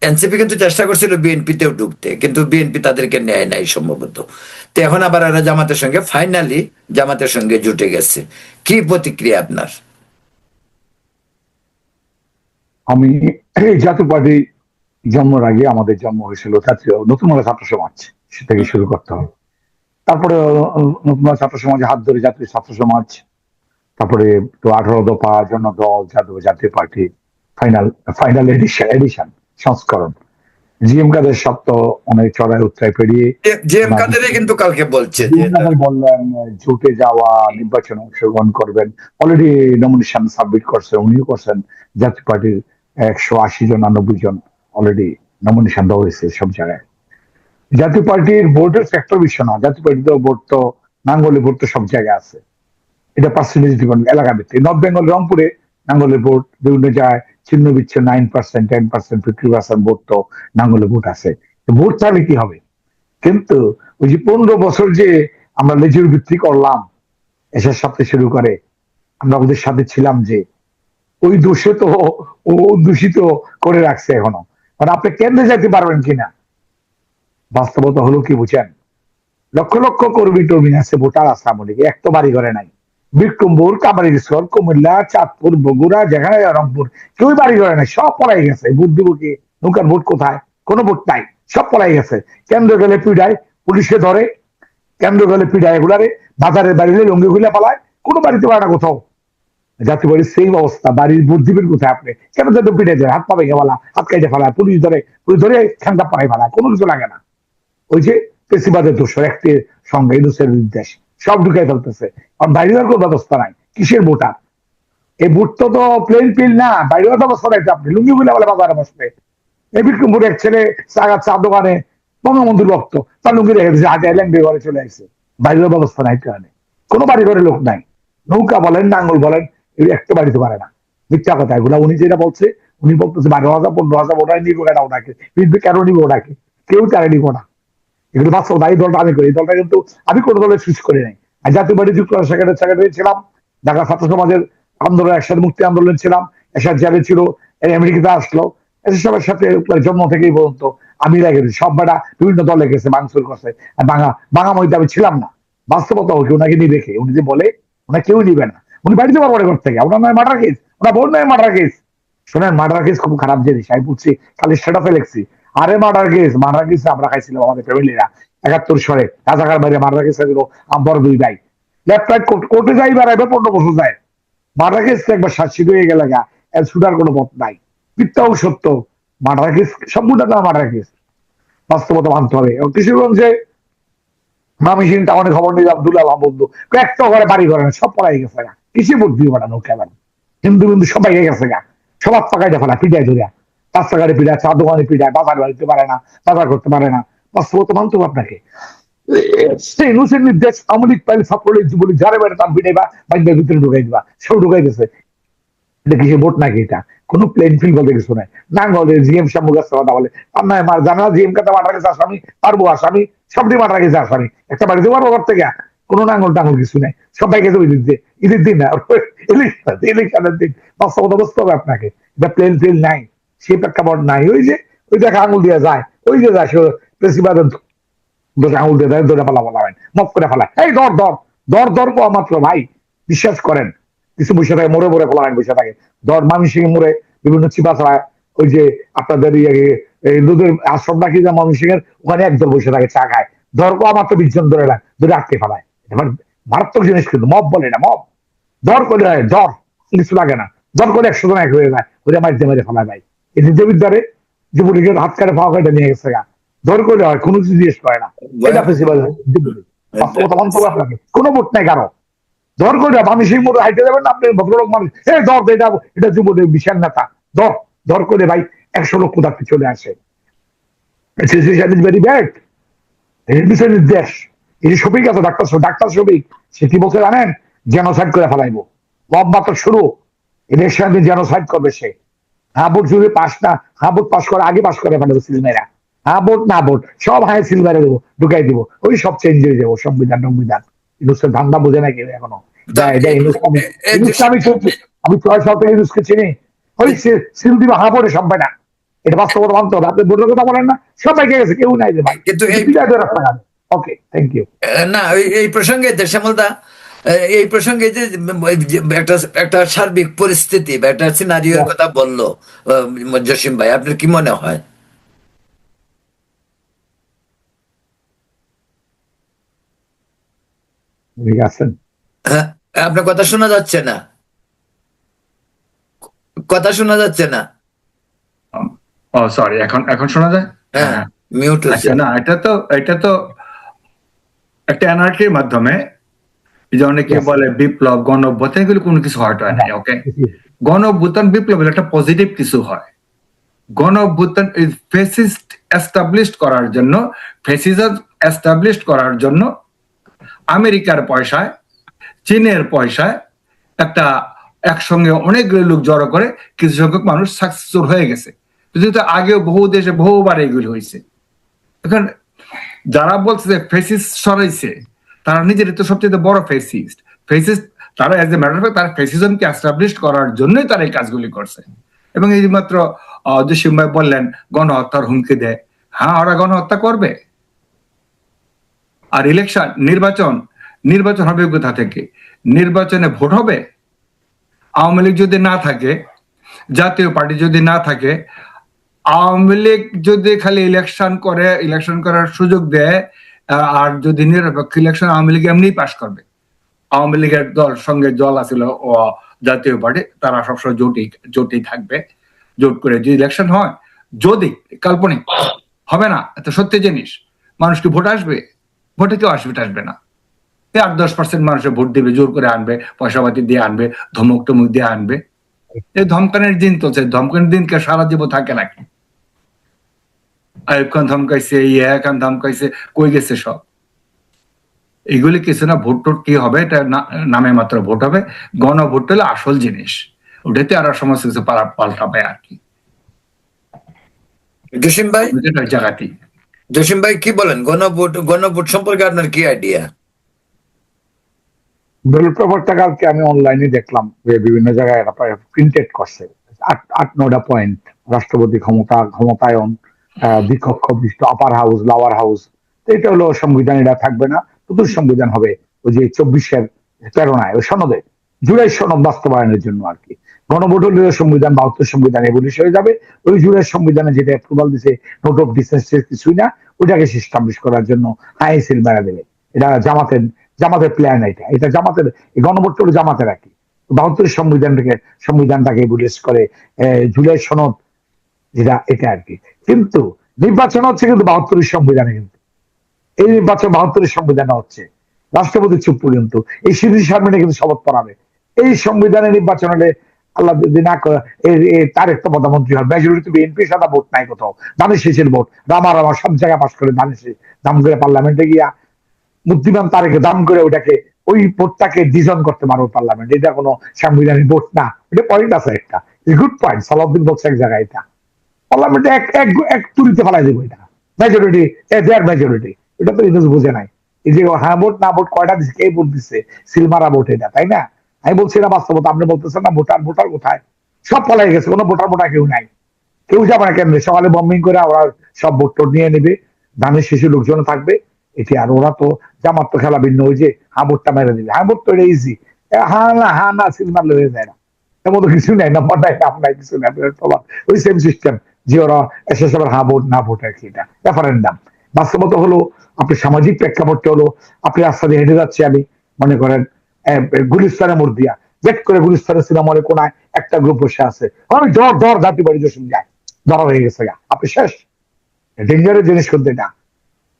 এনসিপি কিন্তু চেষ্টা করছিল বিএনপিতেও ঢুকতে, কিন্তু বিএনপি তাদেরকে নেয় নাই সম্ভবত। তো এখন আবার এরা জামাতের সঙ্গে জুটে গেছে। কি প্রতিক্রিয়া আপনার? আমি এই জাতীয় পার্টি জন্মের আগে আমাদের জন্ম হয়েছিল জাতীয় নতুন বাংলা ছাত্র সমাজ, সেটাকে শুরু করতে হবে। তারপরে নতুন বাংলা ছাত্র সমাজে হাত ধরে জাতীয় ছাত্র সমাজ, তারপরে তো 18 দফা জনদল, জাতীয় পার্টি, ফাইনাল এডিশন সংস্করণ। জিএম কাদের সব তো অনেক চড়াই উত্তরায় পেরিয়ে জে এম কাদের কিন্তু কালকে বলছে যে জিএম কাদের বললেন জোটে যাওয়া, নির্বাচনে অংশগ্রহণ করবেন। অলরেডি নমিনেশন সাবমিট করছে, উনিও করছেন। জাতীয় পার্টির 180 জন 90 জন অলরেডি নমিনেশন দেওয়া হয়েছে সব জায়গায়। জাতীয় পার্টির ভোটের ফ্যাক্টর বিষয় না, জাতীয় পার্টির ভোট তো নাঙ্গলে ভোট তো সব জায়গায় আছে, এটা পার্সেন্টেজ ডিপেন্ড এলাকা ভিত্তিক। নর্থ বেঙ্গল রংপুরে নাঙ্গলের ভোট বিভিন্ন জায়গায় ছিন্ন বিচ্ছিন্ন 9%, 10%, 50% ভোট তো নাঙ্গলে ভোট আছে। ভোট চাইলে কি হবে? কিন্তু ওই যে 15 বছর যে আমরা লেজুর ভিত্তি করলাম এসব সাথে শুরু করে, আমরা ওদের সাথে ছিলাম, যে ওই দোষে তো ও দূষিত করে রাখছে এখনো। মানে আপনি কেন্দ্রে যেতে পারবেন কিনা, বাস্তবতা হলো কি বুঝেন? লক্ষ লক্ষ কর্মী টর্মী আছে, ভোটার আছে, আমলে এক তো বাড়ি ঘরে নাই। বিক্রমপুর, কামারিশ্বর, কুমিল্লা, চাঁদপুর, বগুড়া, যেখানে রংপুর, কেউ বাড়ি ঘরে নাই, সব পলাই গেছে। ভোট দিব কি? নৌকার ভোট কোথায়? কোনো ভোট নাই, সব পলাই গেছে। কেন্দ্র গেলে পিড়ায়, পুলিশে ধরে, কেন্দ্র গেলে পিড়ায় এগুলারে, বাজারের বাড়িতে লঙ্গি খুলে পালায়, কোনো বাড়িতে পারে না কোথাও। জাতীয় বাড়ির সেম অবস্থা, বাড়ির ভোট দিবেন কোথায় আপনি? কেন যাতে পিড়ায় যায়, হাত পা ভেঙে ফেলা, হাত কাইটে ফেলায়, পুলিশ ধরে খ্যাংটা পাড়ায় ফেলায়, কোনো কিছু লাগে না। ওই যে পেশিবাদের দোষর একটি সঙ্গে ইউনুসের নির্দেশ সব ঢুকাই ফেলতেছে। আর বাইরে যাওয়ার কোনো ব্যবস্থা নাই। কিসের ভোটার? এই ভোট তো প্লেন পিল না, বাইরে যাওয়ার ব্যবস্থা নাই। আপনি লুঙ্গি বলে বলে বাজারে বসবে। এই বিক্রমপুর এক ছেলে চা দোকানে বঙ্গবন্ধুর ভক্ত, তার লুঙ্গি রেখে দিয়েছে, আজ ল্যাংবে ঘরে চলে আসছে। বাইরে যাওয়ার ব্যবস্থা নাই কারণে, কোনো বাড়ি ঘরে লোক নাই। নৌকা বলেন, নাঙ্গল বলেন, একটা বাড়িতে পারে না। মিথ্যা কথা এগুলা। উনি যেটা বলছে, উনি বলতেছে 12,000 15,000 ওটাই নিব, কেন ওটাকে কেন নিব? ওটাকে কেউ তারা নিব না। এগুলো বাস্তব। এই দলটা আমি করি, এই দলটা কিন্তু আমি কোনো দলের সুইচ করি নাই। আর জাতীয় পার্টি যুক্তরাষ্ট্র সেক্রেটারি ছিলাম, ঢাকা ছাত্র সমাজের আন্দোলন, একসাথে মুক্তি আন্দোলন ছিলাম, এসব জেলে ছিল, আমেরিকাতে আসলো, এসবের সাথে জন্ম থেকেই পর্যন্ত আমি লেগে গেছি। সব বেটা বিভিন্ন দলে গেছে, ভাঙচুর করছে। আর বাঙা মহিতে আমি ছিলাম না। বাস্তবতা হোক, ওনাকে নিয়ে রেখে উনি যে বলে ওনা কেউ নিবে না। উনি বাড়িতে পারবো ঘর থেকে, ওনার নয় মার্ডার কেস, ওনার বোন নয় মার্ডার কেস। শোনেন, মার্ডার কেস খুব খারাপ জিনিস, আমি বুঝছি, খালি সেটা ফেলেছি। আরে মার্ডার কেস আমরা খাইছিলাম আমাদের ফ্যামিলিরা 71 সালে রাজাকার বাইরে মার্ডার কেস খাইছিল আমার 2 ভাই। লেফট রাইট কোর্টে যাই বেড়াইবে 15 বছর যায়। মার্ডার কেস একবার শাসিত হয়ে গেলে গা, ছুটার কোনো পথ নাই। মিথ্যাও সত্য, মার্ডার কেস সম্পূর্ণ মার্ডার কেস। বাস্তবতা মানতে হবে। কিশোরগঞ্জে মামিসিং টাউনে খবর নিলাম, দুলাল বন্ধু একটা ঘরে বাড়ি ঘরে না, সব পড়াই গেছে গা। কিসে ভোট দিয়ে বাড়ানো কেমন? হিন্দু বিন্দু সবাই গেছে গা, সবার পাকাইতে ফেলা, পিটাই ধরিয়া, রাস্তাঘাটে পিটায়, চা দোকানে পিটায়, বাজার বাড়িতে পারে না, বাজার করতে পারে না, বাস্তবতা মানতে হবে আপনাকে। সেই ইউনুসের নির্দেশ আওয়ামী লীগ পাইলে ছাত্রলীগ যুবলীগ যারে বাইরে তার বিটাইবা বাইকের ভিতরে ঢুকাই দিবা, সব ঢুকাই দিছে। এটা কিসে ভোট নাকি? এটা কোনো প্লেন ফিল্ড বলতে কিছু নাই। নাঙ্গলে জিএম শামুগাছ কথা বলে তার নয় মার জানা জিএম কাটা মারা গেছে আসামি, পারবো আসামি, সবটি মারা গেছে আসামি, একটা বাড়িতে পারবো ঘর থেকে, কোনো নাঙ্গল টাঙ্গল কিছু নাই, সবাই গেছে ওই দিন দিয়ে ঈদের দিন না, ইলেকশনের দিন। বাস্তবতা বুঝতে হবে আপনাকে, এটা প্লেন ফিল্ড নাই, সে প্রেক্ষাপট নাই। ওই দেখে আঙুল দিয়ে যায়, ওই যে যায় প্রেসিডেন্ট আঙুল দিয়ে দেয়, দৌড়ে পালা পালা মত করে ফেলায়, এই ধর ধর ধর ধর পাওয়া মাত্র ভাই বিশ্বাস করেন কিছু বসে থাকে, মোড়ে মোড়ে ফেলা বসে থাকে, ধর মানুষের মোড়ে বিভিন্ন চিপা ছাড়ায়, ওই যে আপনাদের দুধের আশ্রম নাকি যে মানুষের ওখানে একদল বসে থাকে চা খায়, ধর পাওয়া মাত্র 20 জন ধরে নেয়, ধরে আটকে ফেলায়। এবার মারাত্মক জিনিস, কিন্তু মব বলে না, মব ধর করে ধর কিছু লাগে না, ধর করে 100 জন এক হয়ে যায়, ওরে মারতে মেরে ফেলায় ভাই। এই বিদ্যারে যুবলীগের হাত কাটে পাওয়া কাটে নিয়ে গেছে গা, ধর করে হয়, কোনো কিছু জিজ্ঞেস করে না। এটা ফেসিবাল বাস্তবতা মানতে হবে আপনাকে, কোনো ভোট নাই কারো। ধর করে মানুষের মতো হাইটে যাবেন না আপনি, ভদ্রলোক মানুষ, এই ধর এটা এটা যুবলীগ বিশাল নেতা, ধর ধর করে ভাই 100 লোক কোথাতে চলে আসে। ভেরি ব্যাড নির্দেশ। এই যে শফিক আছে ডাক্তার শফিক, সে কি বলছে জানেন? জেনোসাইড করে ফেলাইবো, লম্বা তো শুরু, ইলেকশন দিন জেনোসাইড করবে সে। হ্যাঁ ভোট যদি পাস না, হ্যাঁ ভোট পাস করে আগে পাস করে ফেলবো সিলমেরা, হ্যাঁ ভোট না ভোট সব হাই সিল মেরে দেবো, ঢুকাই দিব, ওই সব চেঞ্জ হয়ে যাবো সংবিধান সংবিধান। ইউনুসের ধান্দা বোঝে না কেউ এখনো। আমি 6 সাল থেকে ইউনুসকে চিনি, ওই সিল দিব হা ভোটে সব না, এটা বাস্তবতা মানতে হবে। আপনি ভোটের কথা বলেন না, সবাইকে গেছে, কেউ নাই যে ভাই, কিন্তু ওকে থ্যাংক ইউ। না এই প্রসঙ্গে শ্যামলদা, এই প্রসঙ্গে যে একটা একটা সার্বিক পরিস্থিতি বা একটা সিনারিওর কথা বললো জসিম ভাই, আপনার কি মনে হয়? ঠিক আছেন? হ্যাঁ, আপনার কথা শোনা যাচ্ছে না, কথা শোনা যাচ্ছে না। ও সরি, এখন এখন শোনা যায়? হ্যাঁ, মিউট হচ্ছে। আচ্ছা, না এটা তো একটা অ্যানার্কির মাধ্যমে, যে অনেকে বলে বিপ্লব গণ অভ্যুত্থান, এগুলো কোনো কিছু হয় না। ওকে, গণ অভ্যুত্থান বিপ্লব একটা পজিটিভ কিছু হয়। গণ অভ্যুত্থান ফেসিস্ট এস্টাবলিশড করার জন্য, ফেসিজম এস্টাবলিশড করার জন্য আমেরিকার পয়সায়, চীনের পয়সায় একটা একসঙ্গে অনেকগুলো লোক জড়ো করে কিছু সংখ্যক মানুষ সাকসেসফুল হয়ে গেছে। যেহেতু আগেও বহু দেশে বহুবার এগুলো হয়েছে। এখন যারা বলছে যে ফেসিস্ট সরাইছে, তারা নিজের তো সবচেয়ে বড় ফেসিস্ট। তারা as a matter of fact তারা ফেসিজমকে এস্টাবলিশ করার জন্যই তারা এই কাজগুলি করছে। এবং এই মাত্র জসিম ভাই বললেন গণহত্যার হুমকি দেয়, হ্যাঁ ওরা গণহত্যা করবে। আর ইলেকশন নির্বাচন হবে কোথা থেকে? নির্বাচনে ভোট হবে। আওয়ামী লীগ যদি না থাকে, জাতীয় পার্টি যদি না থাকে, আওয়ামী লীগ যদি খালি ইলেকশন করার সুযোগ দেয়, আর যদি নিরপেক্ষ ইলেকশন, আওয়ামী লীগ এমনি পাশ করবে। আওয়ামী লীগের সঙ্গে দল আছিল ও জাতীয় পার্টি, তারা সবসময় জোটেই থাকবে। জোট করে যে ইলেকশন হয়, যদি কাল্পনিক হবে না, এত সত্যি জিনিস, মানুষকে ভোট আসবে, ভোটে কেউ আসবে না। 8-10% মানুষের ভোট দিবে, জোর করে আনবে, পয়সাপাতি দিয়ে আনবে, ধমক টমক দিয়ে আনবে। এই ধমকানের দিন তো, ধমকানের দিনকে সারা জীবন থাকে নাকি? আইব খান ধমকাইছে, ইয়া খান ধমকাইছে, কই গেছে সব? এগুলি কিছু না। ভোট টোট কি হবে, এটা নামে মাত্র ভোট হবে। গণভোট হলো আসল জিনিস, ওটাতে আর সমস্ত কিছু পাল্টাবে আর কি। জসিম ভাই, জায়গাটি জসিম ভাই কি বলেন গণভোট সম্পর্কে আপনার কি আইডিয়া? ব্যালট পেপারটা কালকে আমি অনলাইনে দেখলাম যে বিভিন্ন জায়গায় প্রিন্টেড করছে, 8-9টা পয়েন্ট। রাষ্ট্রপতি ক্ষমতায়ন, দ্বিকক্ষ বিশিষ্ট আপার হাউস, লোয়ার হাউস। এটা হলো সংবিধান, এটা থাকবে না, নতুন সংবিধান হবে ওই যে 24-এর প্রেরণায়, ওই সনদে, জুলাই সনদ বাস্তবায়নের জন্য আর কি। গণভোট হলে সংবিধান 72 সংবিধান এগুলিশ হয়ে যাবে। ওই জুলাই সংবিধানে যেটা অ্যাপ্রুভাল দিছে, নোট অফ ডিসেন্স কিছুই না, ওইটাকে এস্টাবলিশ করার জন্য আইএসএল মেরা দেবে। এটা জামাতের প্ল্যান। এটা জামাতের, এই গণভোট হলো জামাতের আর কি। 72 সংবিধানটাকে এগুলিশ করে জুলাই সনদ, যেটা এটা আর কি। কিন্তু নির্বাচন হচ্ছে কিন্তু 72 সংবিধানে, কিন্তু এই নির্বাচন 72 সংবিধানে হচ্ছে। রাষ্ট্রপতি চুপ পর্যন্ত, এই সিরিজ শারমিনে কিন্তু শপথ পড়াবে। এই সংবিধানে নির্বাচন হলে আল্লাহ যদি না করে তারেক তো প্রধানমন্ত্রী হয়, মেজরিটি বিএনপি সাদা ভোট নাই কোথাও, ধানের শেষের ভোট রামা রামা সব জায়গায় পাশ করে ধানের শেষ দাম করে পার্লামেন্টে গিয়া বুদ্ধিমান তারেক দাম করে ওটাকে ওই ভোটটাকে ডিজন করতে পারবো পার্লামেন্ট, এটা কোনো সাংবিধানিক ভোট না। এটা পয়েন্ট আছে একটা, গুড পয়েন্ট, সালাউদ্দিন বলছে এক জায়গায় এটা পার্লামেন্টে এক এক এক তুলিতে ফেলাই দেবো এটা মেজরিটি, দেয়ার মেজরিটি। এটা তো ইউনুস বুঝে নাই। এই যে হ্যাঁ ভোট না ভোট কয়টা দিচ্ছে, কে ভোট দিচ্ছে, সিলমারা ভোট এটা, তাই না? আমি বলছি না বাস্তবতা, আপনি বলতেছেন না ভোটার ভোটার কোথায়, সব পলাই গেছে, কোনো ভোটার ভোটার কেউ নাই, কেউ যাবে না। কেন সকালে বম্বিং করে ওরা সব ভোট টোট নিয়ে নেবে, ধানের শিশু লোকজন থাকবে এটি। আর ওরা তো জামাত তো খেলা ভিন্ন, ওই যে হ্যাঁ ভোটটা মেরে দিবে, হ্যাঁ ভোট তো এটা ইজি, হ্যাঁ না সিলমার লেগে যায় না, এর মতো কিছু নাই, নম্বর নাই নাম নাই কিছু নাই, ওই সেম সিস্টেম যে ওরা এসে সবার হা ভোট না ভোট আর কি, এটা রেফারেন্ডাম। বাস্তবতা হলো আপনি সামাজিক প্রেক্ষাপটটা হলো, আপনি রাস্তা দিয়ে হেঁটে যাচ্ছি আমি, মনে করেন গুলিস্তানে মোড় দিয়া, জেট করে গুলিস্তানের সিনেমা হলে কোনায় একটা গ্রুপ বসে আছে, আমি জ্বর জ্বর জাতি বাড়ি জসিম যায়, ধরা হয়ে গেছে গা, আপনি শেষ। ডেঞ্জারের জিনিস করতে এটা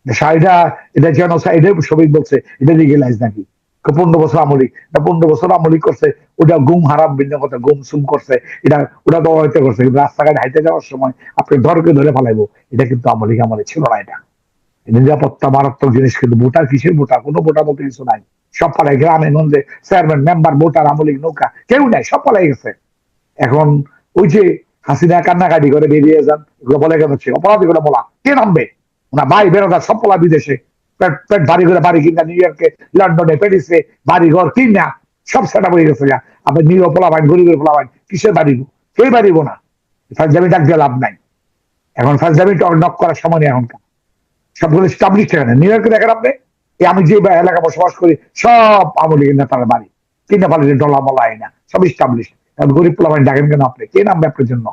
শাড়িটা, এটা যেন এটা সবাই বলছে এটা লিগেলাইজ নাকি, 15 বছর আমলি, 15 বছর আমলি করছে, ওটা গুম হারাম ভিন্ন কথা, গুম সুম করছে, এটা ওটা তো হয়তো করছে, কিন্তু রাস্তাঘাট হাইতে যাওয়ার সময় আপনি ধরকে ধরে ফেলাইবো, এটা কিন্তু আমলি আমলে ছিল না। এটা নিরাপত্তা মারাত্মক জিনিস, কিন্তু ভোটার কিসের ভোটার, কোনো ভোটার মতো কিছু নাই, সব পালাই গ্রামে গঞ্জে চেয়ারম্যান মেম্বার ভোটার আমলিক নৌকা কেউ নাই, সব পালাই গেছে। এখন ওই যে হাসিনা কান্নাকাটি করে বেরিয়ে যান, এগুলো বলে গেছে অপরাধী করে বলা, কে নামবে? ওনা ভাই বেরোদার সব পলা বিদেশে, পেট পেট ভারী করে বাড়ি কিনা নিউ ইয়র্কে, লন্ডনে, প্যারিসে বাড়ি ঘর কিনা সব সেট আপ হয়ে গেছে। আপনি নিউ পোলা ভাই গরিবের পোলা ভাই কিসের বাড়িব, কেই বাড়িব না, ফাঁসজামি ডাক দিয়ে লাভ নাই। এখন ফাঁসজামি নক করার সময় নেই এখনকার, সবগুলো স্টাবলিশ এখানে নিউ ইয়র্কে দেখেন আপনি, আমি যে এলাকা বসবাস করি সব আমলি নেতার বাড়ি, কিনা পালি ডলা মলা না, সব স্টাবলিশ। গরিব পোলা ভাই ডাকেন কেন আপনি, কে নামবে আপনার জন্য?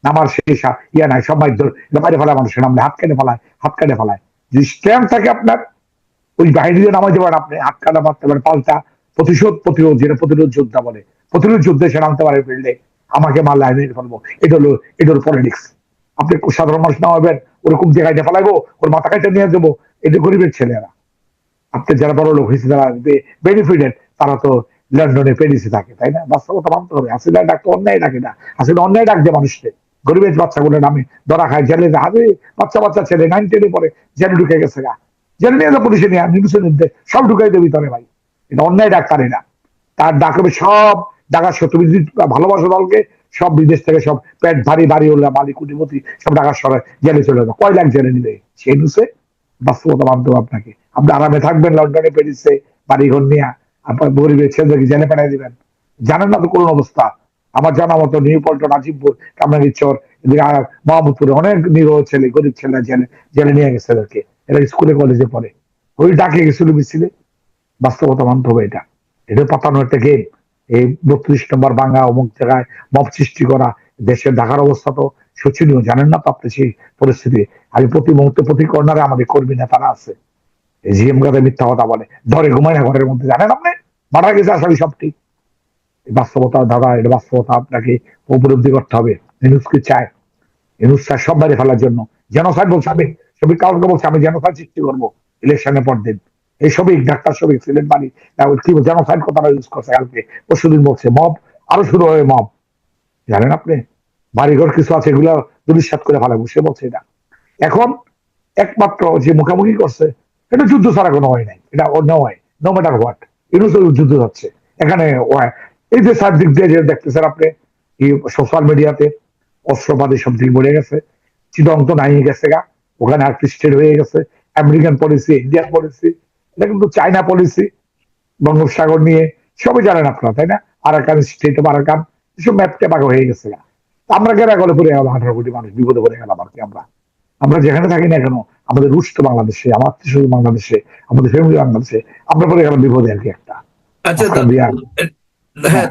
নামার শেষ ইয়া নাই, সবাই বাইরে ফেলায় মানুষের নামলে হাত কেটে ফেলায়, হাত কেটে ফেলায়। যদি স্ট্যাম্প থাকে আপনার, ওই বাহিনী দিয়ে নামাইতে পারেন আপনি, হাত কাটা মারতে পারেন, পাল্টা প্রতিশোধ প্রতিরোধ, যেটা প্রতিরোধ যোদ্ধা বলে, প্রতিরোধ যুদ্ধে সে নামতে পারে ফিল্ডে, আমাকে মারলে আমি ফেলবো, এটা হলো পলিটিক্স। আপনি সাধারণ মানুষ না হবেন, ওরকম জায়গায় ফেলাইবো, ওর মাথা কাইটা নিয়ে যাবো, এটা গরিবের ছেলেরা। আপনি যারা বড় লোক হয়েছে, যারা বেনিফিটেড, তারা তো লন্ডনে প্যারিসে থাকে, তাই না? বাস্তবতা মানতে হবে, হাসিনা ডাক তো অন্যায় ডাকে না, হাসিনা অন্যায় ডাক যে মানুষকে, গরিবের বাচ্চাগুলো নামে ধরা খায়, জেলে হাতে বাচ্চা বাচ্চা ছেলে 9-10 পরে জেলে ঢুকে গেছে গা, জেলে নিয়ে যা পুলিশে নিয়ে নিউজের মধ্যে সব ঢুকাই দেবে ভিতরে ভাই, এটা অন্যায় ডাক্তার না। তার ডাকবে সব ঢাকার তুমি যদি ভালোবাসো দলকে, সব বিদেশ থেকে সব পেট ভারী বাড়ি হল্লা মালিক কুটিপতি সব ঢাকার সরাই জেলে চলে যাবে, কয় লাখ জেলে নিবে সেই নিউজে। বাস্তবতা মানতে হবে আপনাকে, আপনি আরামে থাকবেন লন্ডনে প্যারিসে বাড়ি ঘর নিয়ে, আপনার গরিবের ছেলেদেরকে জেলে পাঠিয়ে দিবেন, জানেন না তো কোন অবস্থা। আমার জানা মতো নিউ পল্টন, আজিমপুর, কামরাঙ্গীরচর, মোহাম্মদপুরে অনেক নিরহ ছেলে, গরিব ছেলেরা জেলে জেলে নিয়ে গেছে এদেরকে, এরা স্কুলে কলেজে পড়ে, ওই ডাকে গেছিল মিছিলে। বাস্তবতা মানতে হবে এটা, এটা পাতানো একটা গেম। এই 32 নম্বর বাংলা অমুক জায়গায় মব সৃষ্টি করা, দেশের ঢাকার অবস্থা তো শোচনীয়, জানেন না তো আপনি সেই পরিস্থিতি। আমি প্রতি মুহূর্তে প্রতি কর্নারে আমাদের কর্মী নেতারা আছে, জিএম গাদা মিথ্যা কথা বলে, ধরে ঘুমায় না ঘরের মধ্যে, জানেন আপনি মারা গেছে আসলে সব ঠিক। বাস্তবতা দাদা, এটা বাস্তবতা আপনাকে উপলব্ধি করতে হবে। নিউজ কি চায়, নিউজ চায় সব বাইরে ফেলার জন্য, জেনোসাইড বলছে, আমি সবই কাউকে বলছে আমি জেনোসাইড সৃষ্টি করবো ইলেকশনের পর দিন, এই সবই ডাক্তার সবই সিলেট বাড়ি কি জেনোসাইড কথাটা ইউজ করছে কালকে পরশুদিন, বলছে মব আরো শুরু হবে মব, জানেন আপনি বাড়িঘর কিছু আছে এগুলো দুলিশাত করে ফেলাবো, সে বলছে এটা। এখন একমাত্র যে মুখামুখি করছে, এটা যুদ্ধ ছাড়া কোনো হয় নাই, এটা নয়, নো ম্যাটার হোয়াট, ইউনুস যুদ্ধ হচ্ছে এখানে। এই যে সাবজেক্ট দিয়ে যে দেখতেছেন আপনি সোশ্যাল মিডিয়াতে, অস্ত্রবাদী সব দিক বেড়ে গেছে, চিটং তো নাই গেছে গা, ওখানে আর স্টেট হয়ে গেছে, আমেরিকান পলিসি, ইন্ডিয়ান পলিসি, এটা কিন্তু চায়না পলিসি, বঙ্গোপসাগর নিয়ে সবই জানেন আপনারা, তাই না? আরাকান স্টেট অফ আরাকান এসব ম্যাপটা পাকা হয়ে গেছে গা। আমরা গেরা গলে পড়ে গেলাম, 18 কোটি মানুষ বিপদে পড়ে গেলাম আর কি। আমরা যেখানে থাকি না কেন, আমাদের রুশ তো বাংলাদেশে, আমার আত্মীয় বাংলাদেশে, আমাদের ফ্যামিলি বাংলাদেশে, আমরা পড়ে গেলাম বিপদে আর কি একটা। আচ্ছা হ্যাঁ, হ্যাঁ,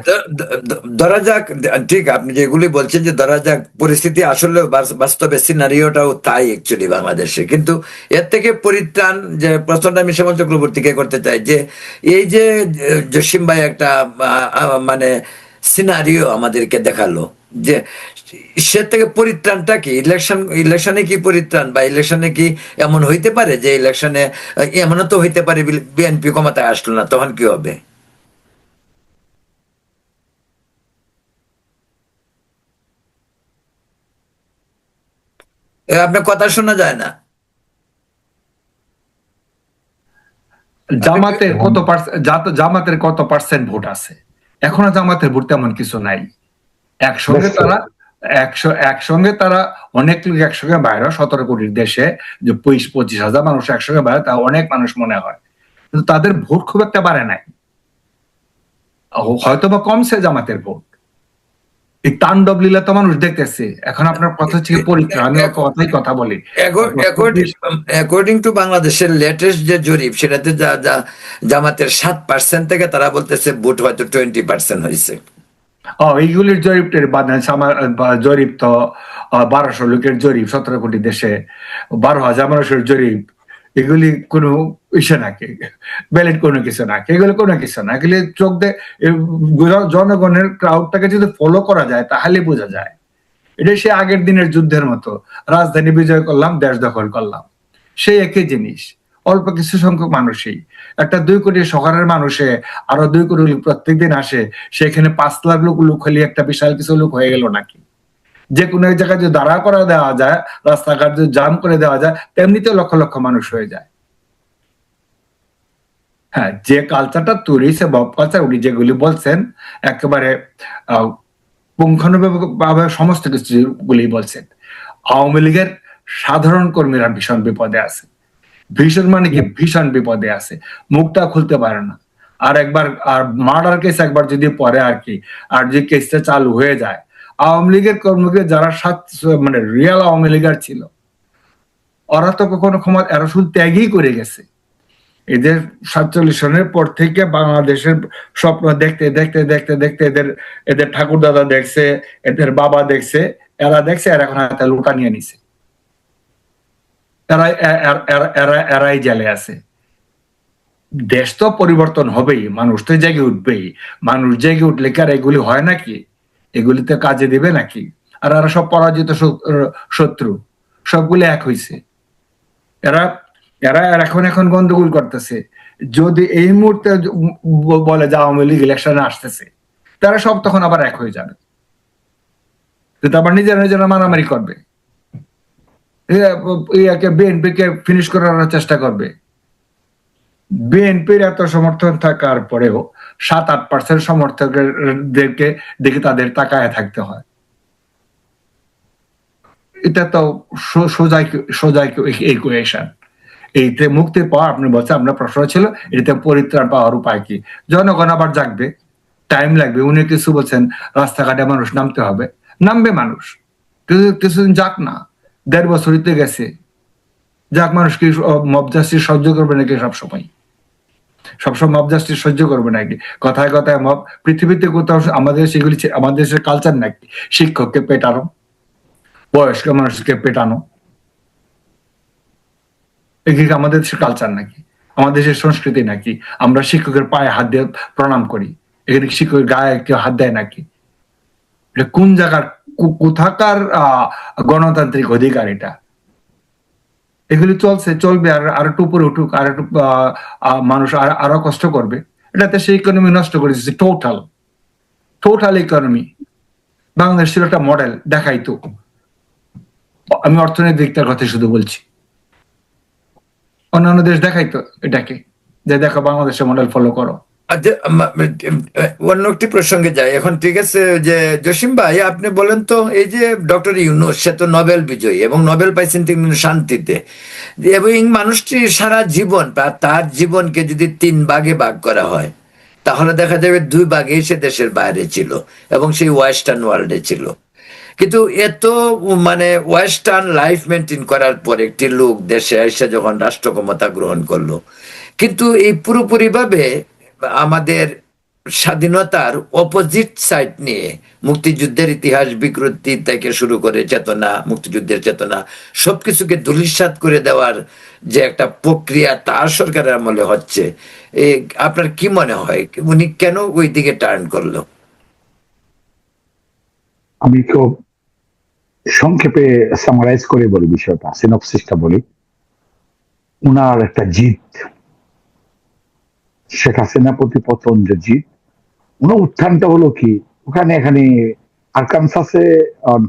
ধরা যাক, ঠিক আপনি যেগুলি বলছেন যে ধরা যাক পরিস্থিতি আসলে বাস্তবে সিনারিওটাও তাই অ্যাকচুয়ালি বাংলাদেশে, কিন্তু এর থেকে পরিত্রাণ, যে প্রশ্নটা আমি শ্যামল চক্রবর্তীকে করতে চাই, যে এই যে জসিম ভাই একটা মানে সিনারিও আমাদেরকে দেখালো, যে সে থেকে পরিত্রাণটা কি, ইলেকশনে কি পরিত্রাণ, বা ইলেকশনে কি এমন হইতে পারে যে ইলেকশনে এমনও তো হইতে পারে বিএনপি ক্ষমতায় আসলো না, তখন কি হবে? আপনার কথা শোনা যায় না। জামাতের কত পার্সেন্ট ভোট আছে? এখনো জামাতের ভোট তেমন কিছু নাই। একসঙ্গে বেশ, তারা একসঙ্গে তারা অনেক লোক একসঙ্গে বাইরে, 17 কোটির দেশে যে 25,000 মানুষ একসঙ্গে বাইরে, তা অনেক মানুষ মনে হয়, কিন্তু তাদের ভোট খুব একটা বাড়ে নাই, হয়তো বা কমছে জামাতের ভোট। এই তাণ্ডব লীলা তো মানুষ দেখতেছে। এখন আপনার কথা হচ্ছে কি পরীক্ষা, আমি কথাই কথা বলি। অ্যাকর্ডিং টু বাংলাদেশের লেটেস্ট যে জরিপ, সেটাতে জামাতের 7% থেকে তারা বলতেছে ভোট হয়তো 20% হয়েছে। এইগুলির জরিপটের জরিপ তো 1200 লোকের জরিপ, 17 কোটি দেশে 12,000 মানুষের জরিপ। এগুলি কোনো ইসে নাকি, ব্যালেট কোনো কিছু নাকি, এগুলো কোনো কিছু না। এগুলি চোখ দিয়ে জনগণের ক্রাউডটাকে যদি ফলো করা যায় তাহলে বোঝা যায়। এটা সে আগের দিনের যুদ্ধের মতো, রাজধানী বিজয় করলাম, দেশ দখল করলাম, সেই একই জিনিস। অল্প কিছু সংখ্যক মানুষই, একটা 2 কোটি শহরের মানুষে আরো 2 কোটি লোক প্রত্যেকদিন আসে, সেখানে 5 লাখ লোক হলে একটা বিশাল কিছু লোক হয়ে গেল নাকি? যে কোনো এক জায়গায় যদি দাঁড়া করা দেওয়া যায়, রাস্তাঘাট যদি জাম করে দেওয়া যায়, তেমনিতে লক্ষ লক্ষ মানুষ হয়ে যায়। হ্যাঁ, যে কালচারটা তৈরি হয়েছে বব কালচার, উনি যেগুলি বলছেন একেবারে পুঙ্খানুপুঙ্খভাবে সমস্ত কিছুগুলি বলছেন। আওয়ামী লীগের সাধারণ কর্মীরা ভীষণ বিপদে আছে, ভীষণ মানে কি ভীষণ বিপদে আছে, মুখটা খুলতে পারে না। আর মার্ডার কেস একবার যদি পরে আর কি, আর যে কেসটা চালু হয়ে যায়, আওয়ামী লীগের কর্মীকে যারা মানে রিয়াল আওয়ামী লীগার ছিল, ওরা তো কখনো ক্ষমতা এরসুল ত্যাগই করে গেছে। এদের 47 সনের পর থেকে বাংলাদেশের স্বপ্ন দেখতে দেখতে দেখতে দেখতে এদের ঠাকুর দাদা দেখছে, এদের বাবা দেখছে, এরা দেখছে, এরা এখন হাতে লুটা নিয়ে নিছে, এরাই জেলে আছে। দেশ তো পরিবর্তন হবেই, মানুষ তো জেগে উঠবেই। মানুষ জেগে উঠলে কি আর এগুলি হয় নাকি? এগুলিতে কাজে দিবে নাকি? আর এরা সব পরাজিত শত্রু, সবগুলি এক হইছে। এরা এরা এখন গন্ডগোল করতেছে। যদি এই মুহূর্তে বলে যে আওয়ামী লীগ ইলেকশনে আসতেছে, তারা সব তখন আবার এক হয়ে যাবে, আবার নিজেরা নিজেরা মারামারি করবে, বিএনপি কে ফিনিশ করার চেষ্টা করবে। বিএনপির এত সমর্থন থাকার পরেও 7-8% সমর্থকদেরকে দেখে তাদের তাকায় থাকতে হয়। এটা তো সোজা ইকুয়েশন। এইতে মুক্তির পাওয়া, আপনি বলছেন আপনার প্রশ্ন ছিল এটাতে পরিত্রাণ পাওয়ার উপায় কি? জনগণ আবার জাগবে, টাইম লাগবে। উনি কিছু বলছেন রাস্তাঘাটে মানুষ নামতে হবে, নামবে মানুষ, কিছুদিন যাক না, 1.5 বছর হইতে গেছে, যাক। মানুষ কি মব জাস্টিস সহ্য করবে নাকি? সবসময় মব জাস্টিস সহ্য করবে নাকি? কথায় কথায় মব, পৃথিবীতে কোথাও আমাদের সেগুলি, আমাদের দেশের কালচার নাকি শিক্ষককে পেটানো, বয়স্ক মানুষকে পেটানো? এগুলি আমাদের দেশের কালচার নাকি, আমাদের দেশের সংস্কৃতি নাকি? আমরা শিক্ষকের পায়ে হাত দিয়ে প্রণাম করি, এখানে শিক্ষকের গায়ে কেউ হাত দেয় নাকি? এটা কোন জায়গার, কোথাকার গণতান্ত্রিক অধিকার এটা? এগুলি চলবে, আর একটু উপরে উঠুক, আর একটু মানুষ আরো কষ্ট করবে। এটাতে সেই ইকোনমি নষ্ট করে দিচ্ছে, টোটাল ইকোনমি। বাংলাদেশ ছিল একটা মডেল, দেখাইতো। আমি অর্থনৈতিক দিকটার কথা শুধু বলছি, অন্যান্য দেশ দেখাইতো এটাকে, যে দেখো বাংলাদেশের মডেল ফলো করো। আচ্ছা, অন্য একটি প্রসঙ্গে যাই এখন, ঠিক আছে? যে জসিম ভাই, আপনি বলেন তো, এই যে ডক্টর ইউনূস, সে তো নোবেল বিজয়ী এবং নোবেল পাইছেন তিনি শান্তিতে, এবং মানুষটি সারা জীবন, তার জীবনকে যদি 3 ভাগে ভাগ করা হয়, তাহলে দেখা যাবে 2 ভাগেই সে দেশের বাইরে ছিল এবং সেই ওয়েস্টার্ন ওয়ার্ল্ডে ছিল। কিন্তু এত মানে ওয়েস্টার্ন লাইফ মেনটেন করার পর একটি লোক দেশে এসে যখন রাষ্ট্র ক্ষমতা গ্রহণ করলো, কিন্তু এই পুরোপুরিভাবে আমাদের স্বাধীনতার অপোজিট সাইড নিয়ে, মুক্তিযুদ্ধের ইতিহাস বিকৃতি থেকে শুরু করে চেতনা, মুক্তিযুদ্ধের চেতনা, সবকিছুকে ধূলিসাৎ করে দেওয়ার যে একটা প্রক্রিয়া তার সরকারের আমলে হচ্ছে, আপনার কি মনে হয় উনি কেন ওই দিকে টার্ন করলো? আমি খুব সংক্ষেপে সামারাইজ করে বলি বিষয়টা, সিনপসিসটা বলি। উনার একটা জিত, শেখ হাসিনা প্রতি পতন যে জিত, উনার উত্থানটা হলো কি, ওখানে এখানে আরকানসাসে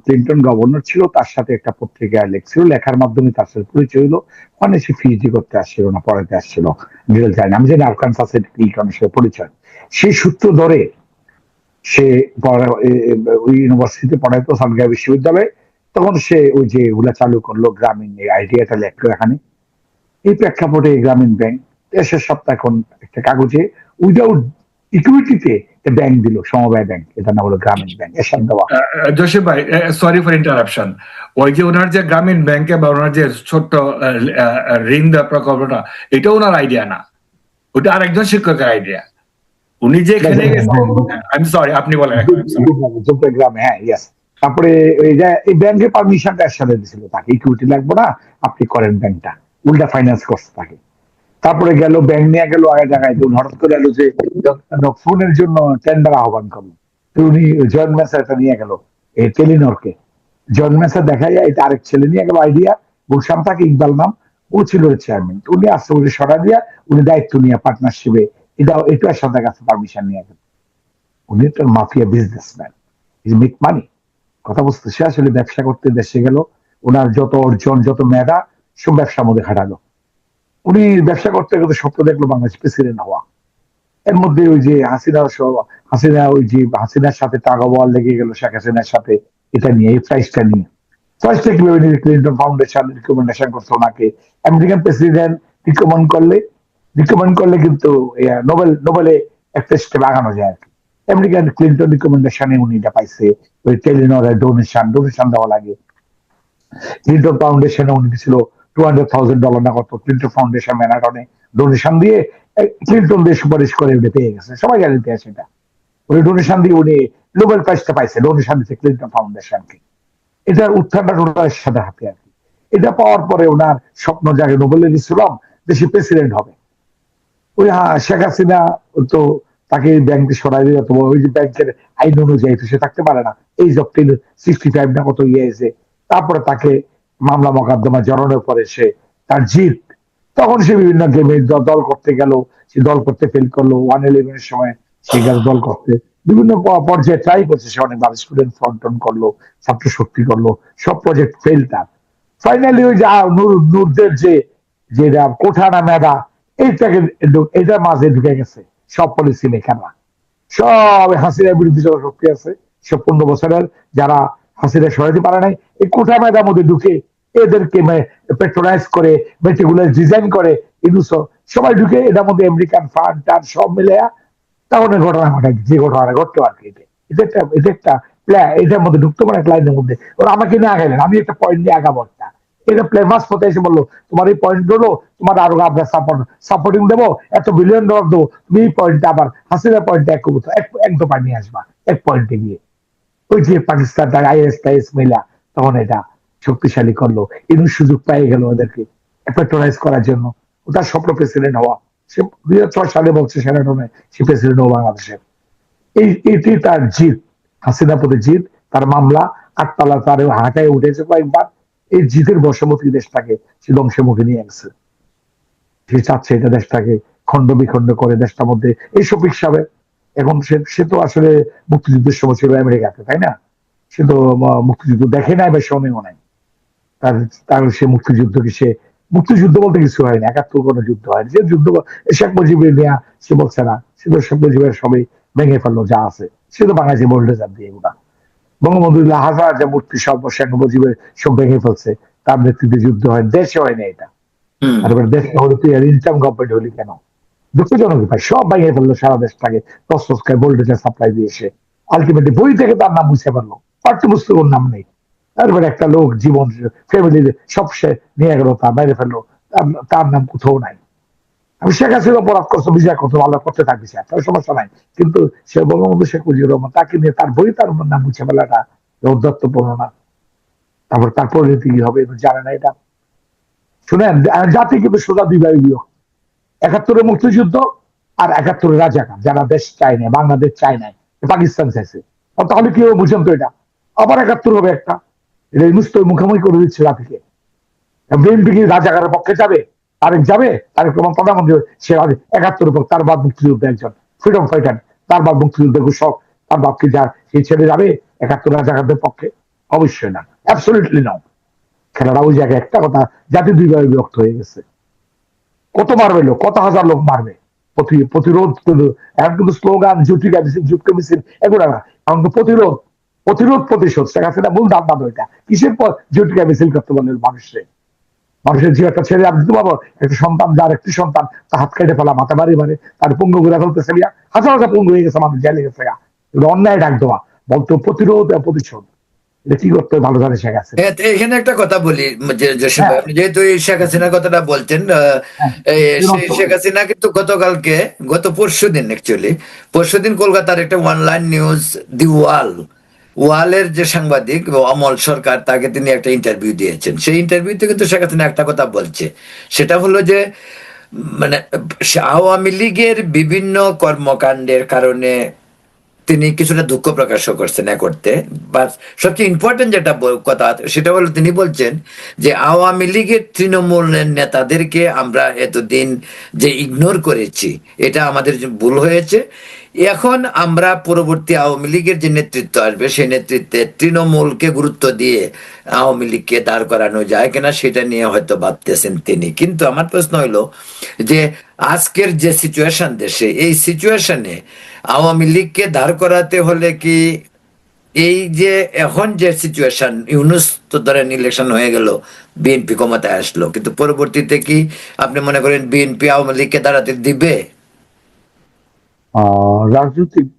ক্লিন্টন গভর্নর ছিল, তার সাথে একটা পত্রিকায় লেখছিল, লেখার মাধ্যমে তার সাথে পরিচয় হলো। ওখানে সে পিএইচডি করতে আসছিল না, পড়াতে আসছিল, ডিটেল জানি না। আমি জানি আরকানসাসে ক্লিন্টনের সাথে পরিচয়। সেই সূত্র ধরে সে ওই ইউনিভার্সিটিতে পড়াইতো, সানগাই বিশ্ববিদ্যালয়ে। তখন সে ওই যে ওগুলা চালু করলো, গ্রামীণ এই আইডিয়াটা লেখলো এখানে। এই প্রেক্ষাপটে গ্রামীণ ব্যাংক দেশের সপ্তাহ এখন একটা কাগজে উইদাউট ইকুইটিতে ব্যাংক দিল, সমবায় ব্যাংক, এটা না হলো গ্রামীণ ব্যাংক, এসব দেওয়া। জসিম ভাই, সরি ফর ইন্টারাপশন। ওই যে ওনার যে গ্রামীণ ব্যাংকে বা ওনার যে ছোট্ট ঋণ দেওয়া প্রকল্পটা, এটা ওনার আইডিয়া না, ওটা আরেকজন শিক্ষকের আইডিয়া। উনি যে এখানে আমি সরি, আপনি বলেন এখন। গ্রামে, হ্যাঁ, ইয়েস। তারপরে এই ব্যাংকের পারমিশনটা একসাথে দিছিল, তাকে ইকুইটি লাগবে না, আপনি করেন ব্যাংকটা, উল্টা ফাইন্যান্স করছে তাকে। তারপরে গেল ব্যাংক নিয়ে গেল আগে জায়গায়, তো হঠাৎ করে এলো যে ফোনের জন্য টেন্ডার আহ্বান করলো। তো উনি জয়েন্ট ম্যানেজারটা নিয়ে গেল এই টেলিনরকে। জয়েন্ট ম্যানেজার দেখা যায় এটা আরেক ছেলে নিয়ে গেল আইডিয়া, গুলশান থাকে, ইকবাল নাম, ও ছিল চেয়ারম্যান। উনি আসছে, উনি সরা দিয়া উনি দায়িত্ব নিয়ে পার্টনারশিপে এটার সাথে কাছে পারমিশন নিয়ে গেল। উনি তো mafia businessman, is make money. কথা বুঝতে, সে আসলে ব্যবসা করতে দেশে গেল, ওনার যত অর্জন যত মেধা সব ব্যবসার মধ্যে খাটালো। উনি ব্যবসা করতে করতে স্বপ্ন দেখলো বাংলাদেশ প্রেসিডেন্ট হওয়া। এর মধ্যে ওই যে হাসিনা ওই যে হাসিনার সাথে টাগাবল লেগে গেল শেখ হাসিনার সাথে, এটা নিয়ে, এই প্রাইসটা নিয়ে। প্রাইসটা কিভাবে নিয়ে ক্লিন্টন ফাউন্ডেশন রিকমেন্ডেশন করতো ওনাকে। আমেরিকান প্রেসিডেন্ট রিকমেন্ড করলে কিন্তু নোবেলে একটা স্টেপ আগানো যায় আর কি। আমেরিকান ক্লিন্টন রিকমেন্ডেশনে উনি এটা পাইছে। ওই টেলিনরের ডোনেশন দেওয়া লাগে। ক্লিন্টন ফাউন্ডেশনে উনি ছিল $200,000 না কত, ক্লিন্টন ফাউন্ডেশন ম্যানাটনে ডোনেশন দিয়ে ক্লিন্টন দিয়ে সুপারিশ করে উনি পেয়ে গেছে, সবাই জানে ইতিহাস এটা। উনি ডোনেশন দিয়ে উনি নোবেল প্রাইজটা পাইছে, ডোনেশন দিচ্ছে ক্লিন্টন ফাউন্ডেশনকে। এটার উত্থানটা ওনার সাথে হাতে আর কি। এটা পাওয়ার পরে ওনার স্বপ্ন জাগে, নোবেলের ইসলাম দেশে প্রেসিডেন্ট হবে। ওই শেখ হাসিনা তো তাকে ব্যাংক সরাই দিল, তো ওই যে ব্যাংকের আইন অনুযায়ী তো সে থাকতে পারে না, এই জব 65 না কত ইয়ে এসে। তারপরে তাকে মামলা মোকদ্দমা জড়ানোর পরে সে তার জিত, তখন সে বিভিন্ন গেমে দল করতে গেল, সে দল করতে ফেল করলো। 111 সময় সে গেল দল করতে, বিভিন্ন পর্যায়ে ট্রাই করছে, সে অনেকবার স্টুডেন্ট ফ্রন্টন করলো, ছাত্র শক্তি করলো, সব প্রজেক্ট ফেল তার। ফাইনালি ওই যে নূরদের যে যেটা কোঠা না মেধা, এইটাকে এটার মাঝে ঢুকে গেছে সব পলিসি মেকাররা, সব হাসিনার বিরুদ্ধে যত শক্তি আছে সব 15 বছরের, যারা হাসিনা সরাতে পারে নাই, এই কোঠা মেধার মধ্যে ঢুকে এদেরকে পেট্রোনাইজ করে, মেটেগুলো ডিজাইন করে, ইনুসো সবাই ঢুকে এটার মধ্যে আমেরিকান ফান্ড টান্ড সব মিলে তখন ঘটনা ঘটায়, যে ঘটনা ঘটতো আর কি। এটা একটা এটার মধ্যে ঢুকতে পারে, এক লাইনের মধ্যে ওরা আমাকে নিয়ে আগাইলেন, আমি একটা পয়েন্ট নিয়ে আগাবো একটা। এটা প্লেমাস পথে এসে বললো, তোমার এই পয়েন্ট হলো, তোমার আরো আমরা সাপোর্টিং দেবো, $1 বিলিয়ন দেবো, তুমি এই পয়েন্টটা আবার হাসিনা পয়েন্টে একদম নিয়ে আসবা, এক পয়েন্টে গিয়ে। ওই যে পাকিস্তান তার IS মিলা তখন এটা শক্তিশালী করলো, ইনু সুযোগ পেয়ে গেল ওদেরকে পেট্রোনাইজ করার জন্য। তার স্বপ্ন প্রেসিডেন্ট হওয়া, সে 2006 সালে বলছে সেনাটনে সে প্রেসিডেন্ট হবো বাংলাদেশের। এটি তার জিত, হাসিনা প্রতি জিত, তার মামলা, আটতলা তার হাঁটায় উঠেছে কয়েকবার। এই জিতের বশবর্তী দেশটাকে সে ধ্বংসের মুখে নিয়ে গেছে। সে চাচ্ছে এটা দেশটাকে খন্ড বিখণ্ড করে দেশটার মধ্যে এইসব হিসাবে। এখন সে তো আসলে মুক্তিযুদ্ধের সময় ছিল আমেরিকাতে, তাই না? সে তো মুক্তিযুদ্ধ দেখে নাই বা সময়ও নাই তার। সে মুক্তিযুদ্ধ বলতে কিছু হয়নি, 71 কোনো যুদ্ধ হয়নি। যে যুদ্ধ শেখ মুজিবের নেয়া, সে বলছে না, সে তো শেখ মুজিবের সবই ভেঙে ফেললো যা আছে, সে তো বাংলাদেশে বোল্ডেজার দিয়ে এগুলা। বঙ্গবন্ধু হাজার যে মূর্তি সব শেখ মুজিবের সব ভেঙে ফেলছে, তার নেতৃত্বে যুদ্ধ হয়, দেশে হয়নি এটা। আর এবার দেশ হলে তুই আর ইনকাম গভর্নমেন্ট হলি কেন? দুঃখজনক ভাই, সব ভেঙে ফেললো সারা দেশটাকে, তসকে ভোল্টেজের সাপ্লাই দিয়েছে। আলটিমেটলি বই থেকে তার নাম মুছে ফেললো, পাঠ্যপুস্তক ওর নাম নেই। তারপরে একটা লোক জীবন ফ্যামিলির সব সে নিয়ে গেল, তার বাইরে ফেললো, তার নাম কোথাও নাই। আমি শেখ হাসিনা অপরাধ করছো, বিচার করছো, ভালো করতে থাকবি, তার সমস্যা নাই। কিন্তু সে বঙ্গবন্ধু শেখ মুজিবুর রহমান, তাকে নিয়ে তার বই তার নাম মুছে ফেলাটা ঔদ্ধত্যপূর্ণ না? তারপর তার পরিণতি কি হবে জানে না এটা। শুনেন, জাতি কিন্তু সোজা দুই ভাবে বিভক্ত, 71-এর মুক্তিযুদ্ধ আর 71-এর রাজাকার, যারা দেশ চায় না, বাংলাদেশ চায় নাই, পাকিস্তান চাইছে। তাহলে কি হবে বুঝেন তো? এটা আবার 71 হবে একটা, এটা মুস্তফা মুখোমুখি করে দিচ্ছে জাতিকে। বিএনপি কি রাজাকারের পক্ষে যাবে? তারেক যাবে? তারেক রহমান প্রধানমন্ত্রী, সে 71-এর পর তার বাদ মুক্তিযুদ্ধ একজন ফ্রিডম ফাইটার, তার বাদ মুক্তিযুদ্ধের ঘোষক, তার বাপকে যা সেই ছেড়ে যাবে? 71 রাজাকারদের পক্ষে? অবশ্যই না, অ্যাবসলিউটলি না। খেলাটা ওই জায়গায় একটা কথা, জাতি দুই ভাগে বিভক্ত হয়ে গেছে। কত মারবে লোক, কত হাজার লোক মারবে? প্রতিরোধ এখন কিন্তু স্লোগান, জুটিকা মিছিল, জুটকা মিছিল এগুলো না, এখন তো প্রতিরোধ, প্রতিরোধ প্রতিশোধ। শেখ হাসিনা মূল দাম ওইটা। কিসের পর জুটিকা মিছিল করতে বলেন মানুষের যে একটা ছেলে আমি দিতে পারবো, একটা সন্তান, যার একটি সন্তান তার হাত কেটে ফেলা, মাথা বাড়ি মারে, তার পঙ্গু ঘুরে ফেলতেছে, হাজার হাজার পঙ্গু হয়ে গেছে, মানুষ জেলে গেছে। এগুলো অন্যায় ডাক দেওয়া, বলতো প্রতিরোধ আর প্রতিশোধ। এটা কি করতে ভালো জানে শেখ হাসিনা। হ্যাঁ, তো এখানে একটা কথা বলি, যে জসিম ভাই, হ্যাঁ, আপনি যেহেতু এই শেখ হাসিনার কথাটা বলছেন, হ্যাঁ, সেই শেখ হাসিনা কিন্তু গত পরশুদিন, অ্যাকচুয়ালি পরশুদিন কলকাতার একটা অনলাইন নিউজ দি ওয়ালের যে সাংবাদিক অমল সরকার, তাকে তিনি একটা ইন্টারভিউ দিয়েছেন। সেই ইন্টারভিউতে কিন্তু শেখ হাসিনা একটা কথা বলছে, সেটা হলো যে মানে আওয়ামী লীগের বিভিন্ন কর্মকাণ্ডের কারণে তিনি কিছুটা দুঃখ প্রকাশও করছেন এ করতে। বা সবচেয়ে ইম্পর্টেন্ট যেটা কথা, সেটা হলো তিনি বলছেন যে আওয়ামী লীগের তৃণমূলের নেতাদেরকে আমরা এতদিন যে ইগনোর করেছি, এটা আমাদের ভুল হয়েছে। এখন আমরা পরবর্তী আওয়ামী লীগের যে নেতৃত্ব আসবে, সেই নেতৃত্বে তৃণমূলকে গুরুত্ব দিয়ে আওয়ামী লীগকে দাঁড় করানো যায় কিনা সেটা নিয়ে হয়তো ভাবতেছেন তিনি। কিন্তু আমার প্রশ্ন হলো যে আজকের যে সিচুয়েশন দেশে, এই সিচুয়েশনে আওয়ামী লীগকে দাঁড় করাতে হলে কি, এই যে এখন যে সিচুয়েশন, ইউনূস তো ধরেন ইলেকশন হয়ে গেল, বিএনপি ক্ষমতায় আসলো, কিন্তু পরবর্তীতে কি আপনি মনে করেন বিএনপি আওয়ামী লীগকে দাঁড়াতে দিবে?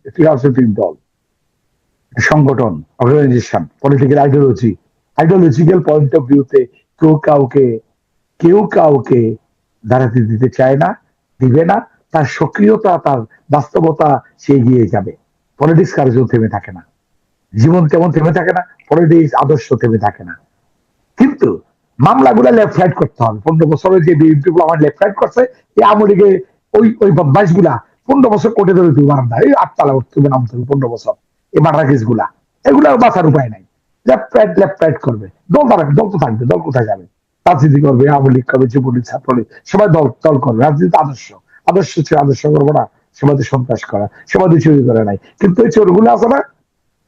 একটি রাজনৈতিক দল, সংগঠন, organisation, political ideological point of ভিউতে কেউ কাউকে দাঁড়াতে দিতে চায় না, দিবে না। তার সক্রিয়তা, তার বাস্তবতা, সে এগিয়ে যাবে। পলিটিক্স কারো জন্য থেমে থাকে না, জীবন তেমন থেমে থাকে না, পলিটিক্স আদর্শ থেমে থাকে না। কিন্তু মামলাগুলো লেফট রাইট করতে হবে। 15 বছরে যে বিএনপি গুলো আমার লেফট রাইট করছে, এই আওয়ামী লীগের ওই বদমাইশ গুলা 15 বছর কোর্টে ধরে তুই বারান্দা, এই 8 তলা উঠতে হবে, নামতে হবে 15 বছর। এই মার্ডার কেস গুলা, এগুলা বাঁচার উপায় নাই। লেফট রাইট করবে, দল দাঁড়াবে, দল তো থাকবে, দল কোথায় যাবে? রাজনীতি করবে, আওয়ামী লীগ করবে, যুবলীগ, ছাত্রলীগ, সবাই দল দল করবে। রাজনীতি আদর্শ, আদর্শ ছিল আদর্শ করবো না, সবাই সন্ত্রাস করা, সবাই চুরি করে নাই। কিন্তু এই চোরগুলো আছে না,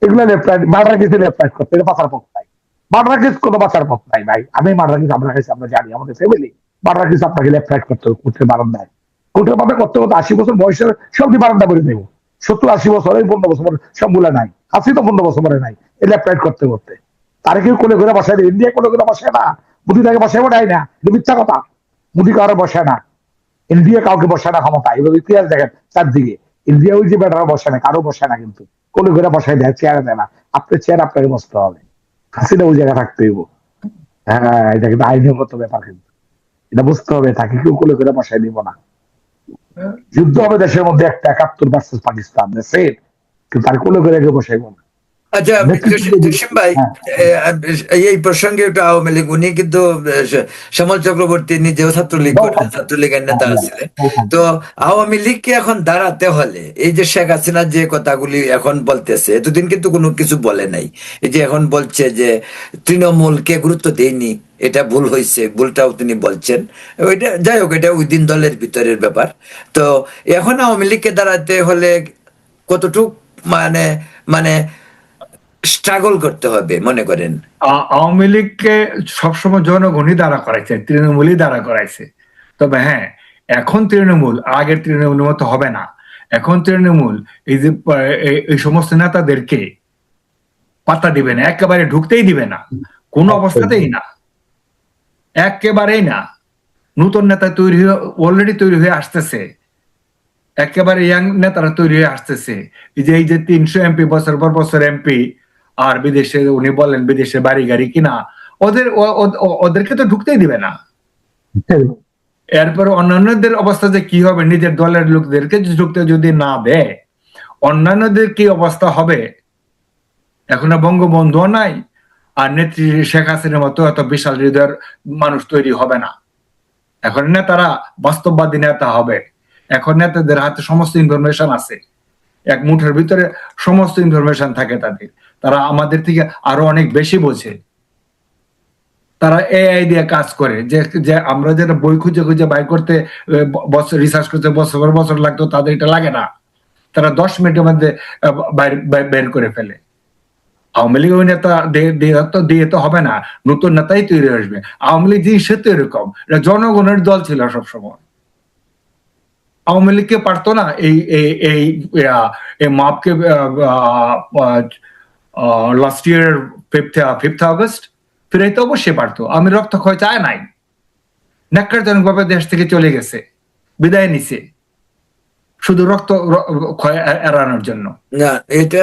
এগুলো লেফট রাইট, মার্ডার কেসে লেফট রাইট করতে, এটা বাঁচার পথ নাই। মার্ডার কেস কোনো বাঁচার পথ নাই ভাই। আমি মার্ডার কেস আমরা কাছে আমরা জানি, আমাদের ফ্যামিলি মার্ডার কেস আপনাকে লেফট রাইট করতে হবে, করতে বারান্দায়, কোর্টের ভাবে করতে করতে 80 বছর বয়সের সবই বারান্দা করে দেবো। 70-80 বছর, এই 15 বছর সবগুলা নাই, আশি তো 15 বছর পরে নাই, এই লেফট রাইট করতে করতে। তার কেউ কোলে ঘুরে বসায় দেয়, ইন্ডিয়া কোলে ঘুরে বসায় না, মোদী তাকে বসায় নাই না, এটা মিথ্যা কথা। মোদী কারো বসায় না, ইন্ডিয়া কাউকে বসায় না ক্ষমতা। এবার ইতিহাস দেখেন চারদিকে, ইন্ডিয়া ওই যে বেটারা বসায় না, কারো বসায় না, কিন্তু কোলে ঘুরে বসায় দেয়, চেয়ারে দেয় না। আপনার চেয়ার আপনাকে বসতে হবে, হাসিনা ওই জায়গায় থাকতে হইব। হ্যাঁ, এটা কিন্তু আইনগত ব্যাপার, কিন্তু এটা বুঝতে হবে, তাকে কেউ কোলে করে বসায় দিব না। যুদ্ধ হবে দেশের মধ্যে, একটা 71 ভার্সেস পাকিস্তান, কিন্তু তার কোলে করে কেউ বসাইব না। আচ্ছা, নেতৃত্ব জসিম ভাই, হ্যাঁ, এই প্রসঙ্গে একটু আওয়ামী লীগ, উনি কিন্তু শ্যামল চক্রবর্তী নিজেও ছাত্রলীগ করেন, ছাত্রলীগের নেতা ছিলেন। তো আওয়ামী লীগকে এখন দাঁড়াতে হলে, এই যে শেখ হাসিনা যে কথাগুলি এখন বলতেছে, এতদিন কিন্তু কোনো কিছু বলে নাই। এই যে এখন বলছে যে তৃণমূলকে গুরুত্ব দেয়নি, এটা ভুল হয়েছে, ভুলটাও তিনি বলছেন। ওইটা যাই হোক, এটা উইদিন দলের ভিতরের ব্যাপার। তো এখন আওয়ামী লীগকে দাঁড়াতে হলে কতটুক মানে মানে স্ট্রাগল করতে হবে মনে করেন? আওয়ামী লীগকে সবসময় জনগণই দাঁড়া করাইছে, তৃণমূলই দাঁড়া করাইছে। তবে হ্যাঁ, এখন তৃণমূল আগের তৃণমূলের মতো হবে না। এখন তৃণমূল এই যে এই সমস্ত নেতাদেরকে পাত্তা দিবে না, একেবারে ঢুকতেই দিবে না, কোনো অবস্থাতেই না, একেবারেই না। নতুন নেতা তৈরি হয়ে অলরেডি তৈরি হয়ে আসতেছে, একেবারে ইয়াং নেতারা তৈরি হয়ে আসতেছে। এই যে 300 এমপি, বছর পর বছর এমপি, আর বিদেশে উনি বলেন বিদেশে বাড়ি গাড়ি কিনা, ওদেরকে তো ঢুকতেই দিবে না। এরপর অন্যান্যদের অবস্থা যে কি হবে, নিজের দলের লোকদেরকে ঢুকতে যদি না দেয়, অন্যান্যদের কি অবস্থা হবে? এখন বঙ্গবন্ধুও নাই, আর নেত্রী শেখ হাসিনার মতো এত বিশাল হৃদয়ের মানুষ তৈরি হবে না। এখন নেতারা বাস্তববাদী নেতা হবে। এখন নেতাদের হাতে সমস্ত ইনফরমেশন আছে, এক মুঠের ভিতরে সমস্ত ইনফরমেশন থাকে তাদের। তারা আমাদের থেকে আরো অনেক বেশি বোঝে। তারা এআই দিয়ে কাজ করে, যে আমরা যেটা বই খুঁজে খুঁজে বাই করতে বছর রিসার্চ করতে বছর পর বছর লাগতো, তাদের এটা লাগে না। তারা 10 মিনিটের মধ্যে বের করে ফেলে। আওয়ামী লীগ ওই নেতা দিয়ে তো হবে না, নতুন নেতাই তৈরি আসবে। আওয়ামী লীগ জিনিসটা তো এরকম, এটা জনগণের দল ছিল সবসময়। আওয়ামী লীগকে পারতো না এই এই এই এই মাপকে লাস্ট ইয়ার 5th আগস্ট ফিরাইতে অবশ্যই পারতো। আমি রক্তক্ষয় চায় নাই, ন্যাক্কারজনক ভাবে দেশ থেকে চলে গেছে, বিদায় নিছে শুধু ক্ষয় এড়ানোর জন্য। না, এটা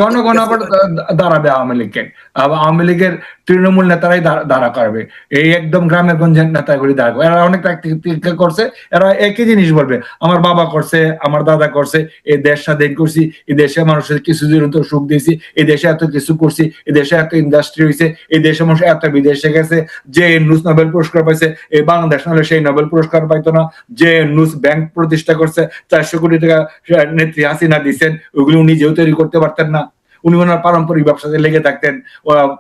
জনগণ আবার দাঁড়াবে আওয়ামী লীগকে, আবার আওয়ামী লীগের তৃণমূল নেতারাই দাঁড়া করবে, এই একদম গ্রামের গঞ্জের নেতাগুলি দাঁড়াবে। এরা অনেক করছে, এরা একই জিনিস বলবে, আমার বাবা করছে, আমার দাদা করছে, এই দেশ স্বাধীন করছি, এই দেশে মানুষের কিছু জীবন্ত সুখ দিয়েছি, এই দেশে এত কিছু করছি, এই দেশে এত ইন্ডাস্ট্রি হয়েছে, এই দেশে মানুষ এত বিদেশে গেছে, যে নুস নোবেল পুরস্কার পাইছে এই বাংলাদেশ নাহলে সেই নোবেল পুরস্কার পাইতো না, যে নুস ব্যাংক প্রতিষ্ঠা করছে 400 কোটি টাকা নেত্রী হাসিনা দিচ্ছেন, ওইগুলো উনি নিজেও তৈরি করতে পারতেন না। উনি ওনার পারম্পরিক ব্যবসাতে লেগে থাকতেন,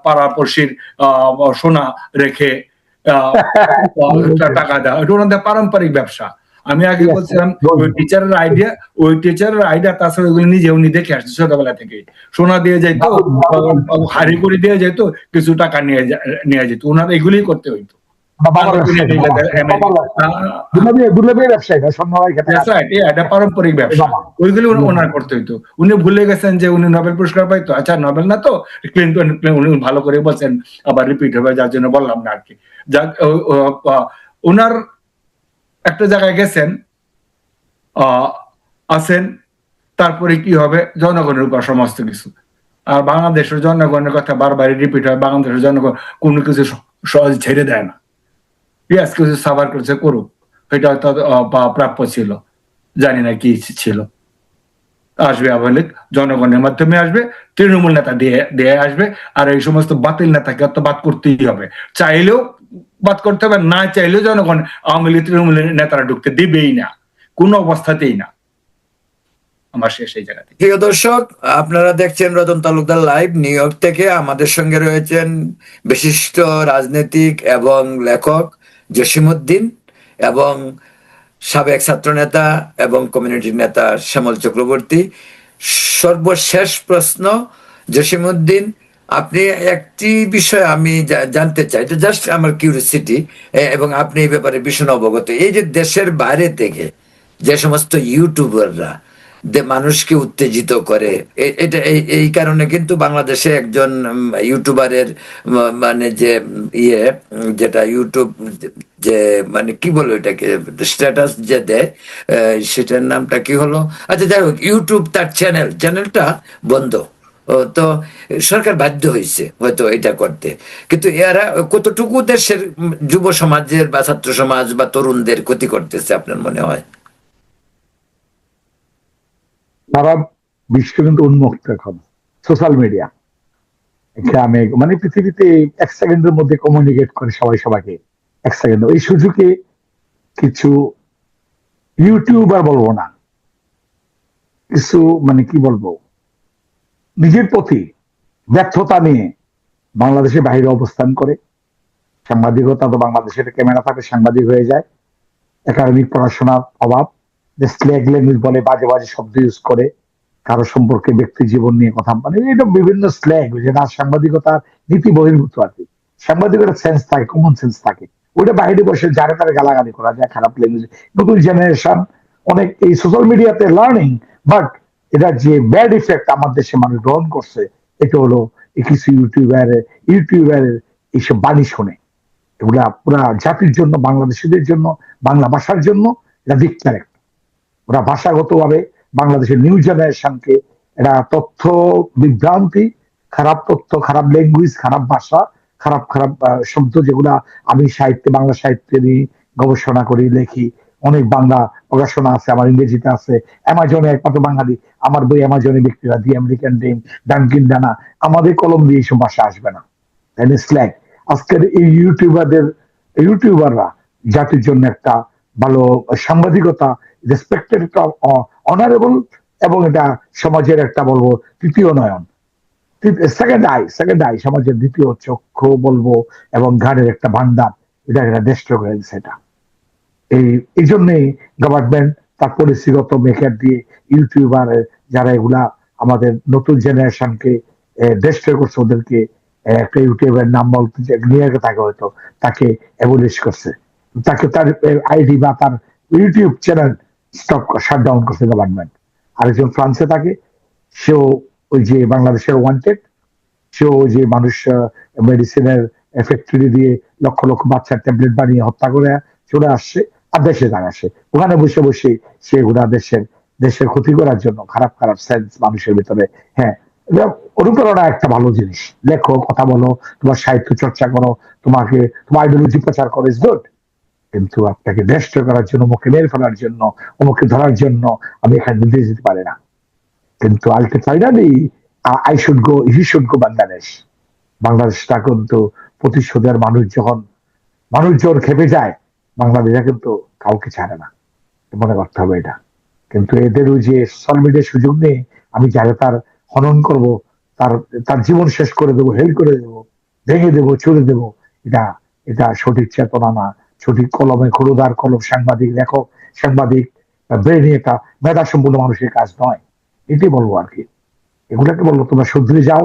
পাড়াপড়শির সোনা রেখে টাকা দেওয়া, এটা ওনাদের পারম্পরিক ব্যবসা। আমি আগে বলছিলাম ওই টিচারের আইডিয়া তাছাড়া ওইগুলো নিজে উনি দেখে আসছে ছোটবেলা থেকে। সোনা দিয়ে যাইতো, হাড়ি করে দিয়ে যেত, কিছু টাকা নিয়ে যেত, ওনার এগুলি করতে হইতো। পারম্পরিক ব্যবসা, ওইগুলো ওনার করতে হইতো। উনি ভুলে গেছেন যে উনি নোবেল পুরস্কার পাইতো, আচ্ছা নোবেল না তো ক্লিনটন, উনি ভালো করে বলছেন, আবার রিপিট হবে, যার জন্য বললাম না আর কি। ওনার একটা জায়গায় গেছেন, আছেন, তারপরে কি হবে জনগণের উপর সমস্ত কিছু। আর বাংলাদেশের জনগণের কথা বারবারই রিপিট হয়, বাংলাদেশের জনগণ কোনো কিছু সহজ ছেড়ে দেয় না। ইয়াস কিছু সাফার করছে, করুক, এটা হয়তো প্রাপ্য ছিল, জানি না কি ছিল। আসবে আওয়ামী লীগ, জনগণের মাধ্যমে আসবে, তৃণমূল নেতা দিয়ে আসবে, আর এই সমস্ত বাতিল নেতাকে তো বাদ করতেই হবে। চাইলেও বাদ করতে হবে, না চাইলেও জনগণ আওয়ামী লীগ তৃণমূলের নেতারা ঢুকতে দিবেই না, কোনো অবস্থাতেই না। আমার শেষ এই জায়গাতে। প্রিয় দর্শক, আপনারা দেখছেন Ratan Talukdar live new York থেকে। আমাদের সঙ্গে রয়েছেন বিশিষ্ট রাজনীতিক এবং লেখক জসিমউদ্দিন এবং সাবেক ছাত্রনেতা এবং কমিউনিটি নেতা শ্যামল চক্রবর্তী। সর্বশেষ প্রশ্ন, জসিমউদ্দিন, আপনি একটি বিষয় আমি জানতে চাই, এটা জাস্ট আমার কিউরিওসিটি, এবং আপনি এই ব্যাপারে ভীষণ অবগত। এই যে দেশের বাইরে থেকে যে সমস্ত ইউটিউবাররা মানুষকে উত্তেজিত করে, এটা এই কারণে কিন্তু বাংলাদেশে একজন ইউটিউবারের মানে যে যেটা ইউটিউব যে মানে কি বলো এটাকে স্ট্যাটাস যে দেয়, সেটার নামটা কি হলো, আচ্ছা যাই হোক, ইউটিউব তার চ্যানেলটা বন্ধ। তো সরকার বাধ্য হয়েছে হয়তো এটা করতে, কিন্তু এরা কতটুকু দেশের যুব সমাজের বা ছাত্র সমাজ বা তরুণদের ক্ষতি করতেছে আপনার মনে হয়? সারা বিশ্ব কিন্তু উন্মুক্ত এখন সোশ্যাল মিডিয়া, গ্রামে মানে পৃথিবীতে 1 সেকেন্ডের মধ্যে কমিউনিকেট করে সবাই সবাইকে 1 সেকেন্ড। এই সুযোগে কিছু ইউটিউবার বলবো না, কিছু মানে কি বলবো, নিজের প্রতি ব্যর্থতা নিয়ে বাংলাদেশের বাইরে অবস্থান করে। সাংবাদিকতা তো বাংলাদেশের ক্যামেরা থাকে সাংবাদিক হয়ে যায়, একাডেমিক পড়াশোনার অভাব, যে স্ল্যাগ ল্যাঙ্গুয়েজ বলে, বাজে বাজে শব্দ ইউজ করে, কারো সম্পর্কে ব্যক্তি জীবন নিয়ে কথা, মানে এটা বিভিন্ন স্ল্যাগ, যেটা সাংবাদিকতার নীতি বহির্ভূত আর কি। সাংবাদিকতার সেন্স থাকে, কমন সেন্স থাকে, ওইটা বাইরে বসে যারে তারে গালাগালি করা যায়, খারাপ ল্যাঙ্গুয়েজ। নতুন জেনারেশন অনেক এই সোশ্যাল মিডিয়াতে লার্নিং, বাট এটা যে ব্যাড ইফেক্ট আমার দেশে মানুষ গ্রহণ করছে, এটা হলো কিছু ইউটিউবারের এইসব বাণী শুনে। এগুলা পুরা জাতির জন্য, বাংলাদেশিদের জন্য, বাংলা ভাষার জন্য এটা ধিক্কার একটা। ওরা ভাষাগত ভাবে বাংলাদেশের নিউ জেনারেশনকে এটা তথ্য বিভ্রান্তি, খারাপ তথ্য, খারাপ ল্যাঙ্গুয়েজ, খারাপ ভাষা, খারাপ খারাপ শব্দ, যেগুলা আমি সাহিত্যে, বাংলা সাহিত্যে নিয়ে গবেষণা করি, লেখি, অনেক বাংলা প্রকাশনা আছে, আমার ইংরেজিতে আছে, অ্যামাজনে একমাত্র বাঙালি, আমার বই অ্যামাজনে বিক্রি হয়, দি আমেরিকান ড্রিম, ডানকিন ডানা, আমাদের কলম দিয়ে এইসব ভাষা আসবে না। তাই স্ল্যাগ। আজকের এই ইউটিউবাররা জাতির জন্য একটা ভালো সাংবাদিকতা, রেসপেক্টেড, একটা অনারেবল, এবং এটা সমাজের একটা বলবো তৃতীয় নয়ন, সেকেন্ড আই, সমাজের দ্বিতীয় চক্ষু বলবো, এবং ঘাড়ের একটা ভান্ডার, এটা একটা দেশটা হয়ে গেছে। এটা এই জন্যই গভর্নমেন্ট তার পলিসিগত মেকার দিয়ে ইউটিউবার যারা এগুলা আমাদের নতুন জেনারেশনকে ডেস্ট্রয় করছে ওদেরকে। একটা ইউটিউবের নাম বলতে যে নিউ ইয়র্কে থাকে হয়তো, তাকে অ্যাবলিশ করছে, তাকে তার আইডি বা তার ইউটিউব চ্যানেল স্টপ শাটডাউন করছে গভর্নমেন্ট। আরেকজন ফ্রান্সে থাকে, সেও ওই যে বাংলাদেশের ওয়ান্টেড, সেও যে মানুষ মেডিসিনের ফ্যাক্টরি দিয়ে লক্ষ লক্ষ বাচ্চার ট্যাবলেট বানিয়ে হত্যা করে চলে আসছে, আর দেশে যায় আসে, ওখানে বসে বসে সে ওরা দেশের ক্ষতি করার জন্য খারাপ খারাপ সেন্স মানুষের ভিতরে। হ্যাঁ, এটা অনুপ্রেরণা একটা ভালো জিনিস, লেখো, কথা বলো, তোমার সাহিত্য চর্চা করো, তোমার আইডিওলজি প্রচার করো, ইজ গুড। কিন্তু আপনাকে দেশটা করার জন্য, মুখে মেরে ফেলার জন্য, মুখে ধরার জন্য আমি এখানে নির্দেশ দিতে পারি না। কিন্তু finally I should go, he should go Bangladesh. বাংলাদেশটা কিন্তু প্রতিশোধের মানুষজন খেপে যায়, বাংলাদেশে কিন্তু কাউকে ছাড়ে না, মনে করতে হবে এটা। কিন্তু এদের ওই যে সোশ্যাল মিডিয়ার সুযোগ নেই, আমি যারে তার হনন করব, তার তার জীবন শেষ করে দেবো, হেল করে দেবো, ভেঙে দেবো, চলে দেবো, এটা এটা সঠিক চেতনা না, সঠিক কলমে খড়ুদার কলম সাংবাদিক, লেখক, সাংবাদিক, ব্রেনে এটা মেধা সম্পূর্ণ মানুষের কাজ নয়। এটাই বলবো আর কি। এগুলাকে বলবো তোমরা শুধরে যাও,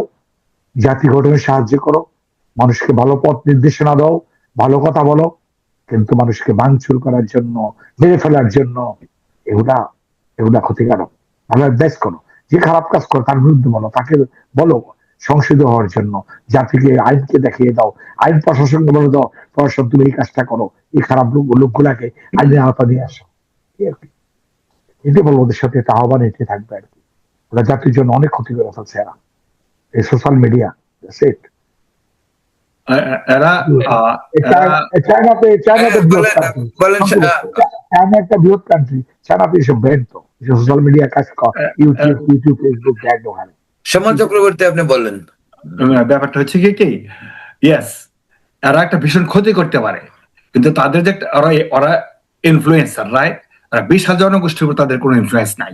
জাতি গঠনে সাহায্য করো, মানুষকে ভালো পথ নির্দেশনা দাও, ভালো কথা বলো, কিন্তু মানুষকে ভাঙচুর করার জন্য, মেরে ফেলার জন্য, এগুলা এগুলা ক্ষতিকারক। ভালো অ্যাডভাইস করো, যে খারাপ কাজ করে তার বিরুদ্ধে বলো, তাকে বলো সংশোধিত হওয়ার জন্য, জাতিকে আইনকে দেখিয়ে দাও, আইন প্রশাসনকে বলে দাও, প্রশাসন তুমি এই কাজটা করো, এই খারাপ লোকগুলাকে আইনের আওতা নিয়ে আসো। এই আর কি। এটাই বলবো, ওদের সাথে একটা আহ্বান এটি থাকবে আর কি। ওরা জাতির জন্য অনেক ক্ষতি করে ফেলছে এরা, এই সোশ্যাল মিডিয়া। এরা চায়নাতে বৃহৎ বলেন কান্ট্রি, বলেন চায়না একটা বৃহৎ কান্ট্রি, চায়নাতে এসব ব্যান তো, সোশ্যাল মিডিয়া কাজ কর, ইউটিউব ফেসবুক ব্যান ওখানে। শ্যামল চক্রবর্তী, আপনি বলেন। ব্যাপারটা হচ্ছে কি, ইয়েস, এরা একটা ভীষণ ক্ষতি করতে পারে, কিন্তু তাদের যে ওরা ইনফ্লুয়েন্সার, রাইট? 20,000 জনগোষ্ঠীর উপর তাদের কোনো ইনফ্লুয়েন্স নাই।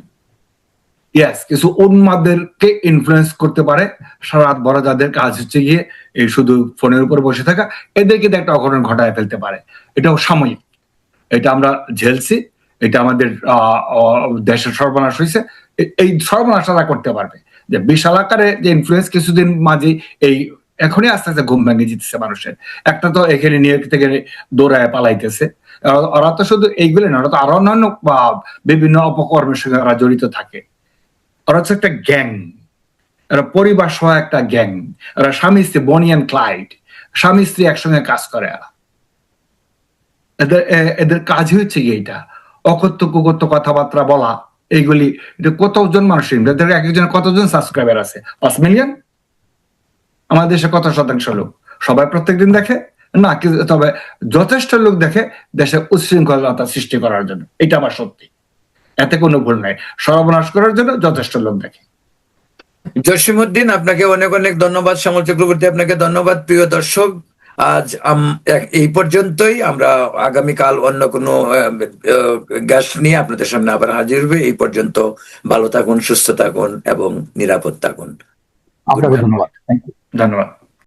ইয়েস, কিছু উন্মাদদেরকে ইনফ্লুয়েন্স করতে পারে, সারা রাত বড় যাদের কাজ হচ্ছে গিয়ে এই শুধু ফোনের উপর বসে থাকা, এদেরকে একটা অঘটন ঘটায় ফেলতে পারে। এটাও সাময়িক, এটা আমরা ঝেলছি, এটা আমাদের দেশের সর্বনাশ হয়েছে। এই সর্বনাশ তারা করতে পারবে, যে বিশাল আকারে যে ইনফ্লুয়েন্স কিছুদিন মাঝে এই এখনই আস্তে আস্তে ঘুম ভেঙে যেতেছে মানুষের। একটা তো এখানে নিউ ইয়র্ক থেকে দৌড়ায় পালাইতেছে, ওরা তো শুধু এইগুলো না, ওরা তো আরো অন্যান্য বিভিন্ন অপকর্মের সঙ্গে ওরা জড়িত থাকে। ওরা হচ্ছে একটা গ্যাং, এরা পরিবার সহ একটা গ্যাং, এরা স্বামী স্ত্রী, বনি অ্যান্ড ক্লাইড, স্বামী স্ত্রী একসঙ্গে কাজ করে। এরা এদের কাজই হচ্ছে এইটা, অকথ্য কুকথ্য কথাবার্তা বলা, এইগুলি। এটা কতজন মানুষের, এদের এক একজনের কতজন সাবস্ক্রাইবার আছে? 5 মিলিয়ন। আমাদের দেশে কত শতাংশ লোক? সবাই প্রত্যেকদিন দেখে না, তবে যথেষ্ট লোক দেখে দেশে উচ্ছৃঙ্খলতা সৃষ্টি করার জন্য। এটা আবার সত্যি, এতে কোনো ভুল নাই। সর্বনাশ করার জন্য যথেষ্ট লোক দেখে। জসিমউদ্দিন, আপনাকে অনেক অনেক ধন্যবাদ। শ্যামল চক্রবর্তী, আপনাকে ধন্যবাদ। প্রিয় দর্শক, আজ এই পর্যন্তই। আমরা আগামীকাল অন্য কোনো গ্যাস নিয়ে আপনাদের সামনে আবার হাজির হবে। এই পর্যন্ত ভালো থাকুন, সুস্থ থাকুন এবং নিরাপদ থাকুন। আপনাকে ধন্যবাদ। Thank you. ধন্যবাদ।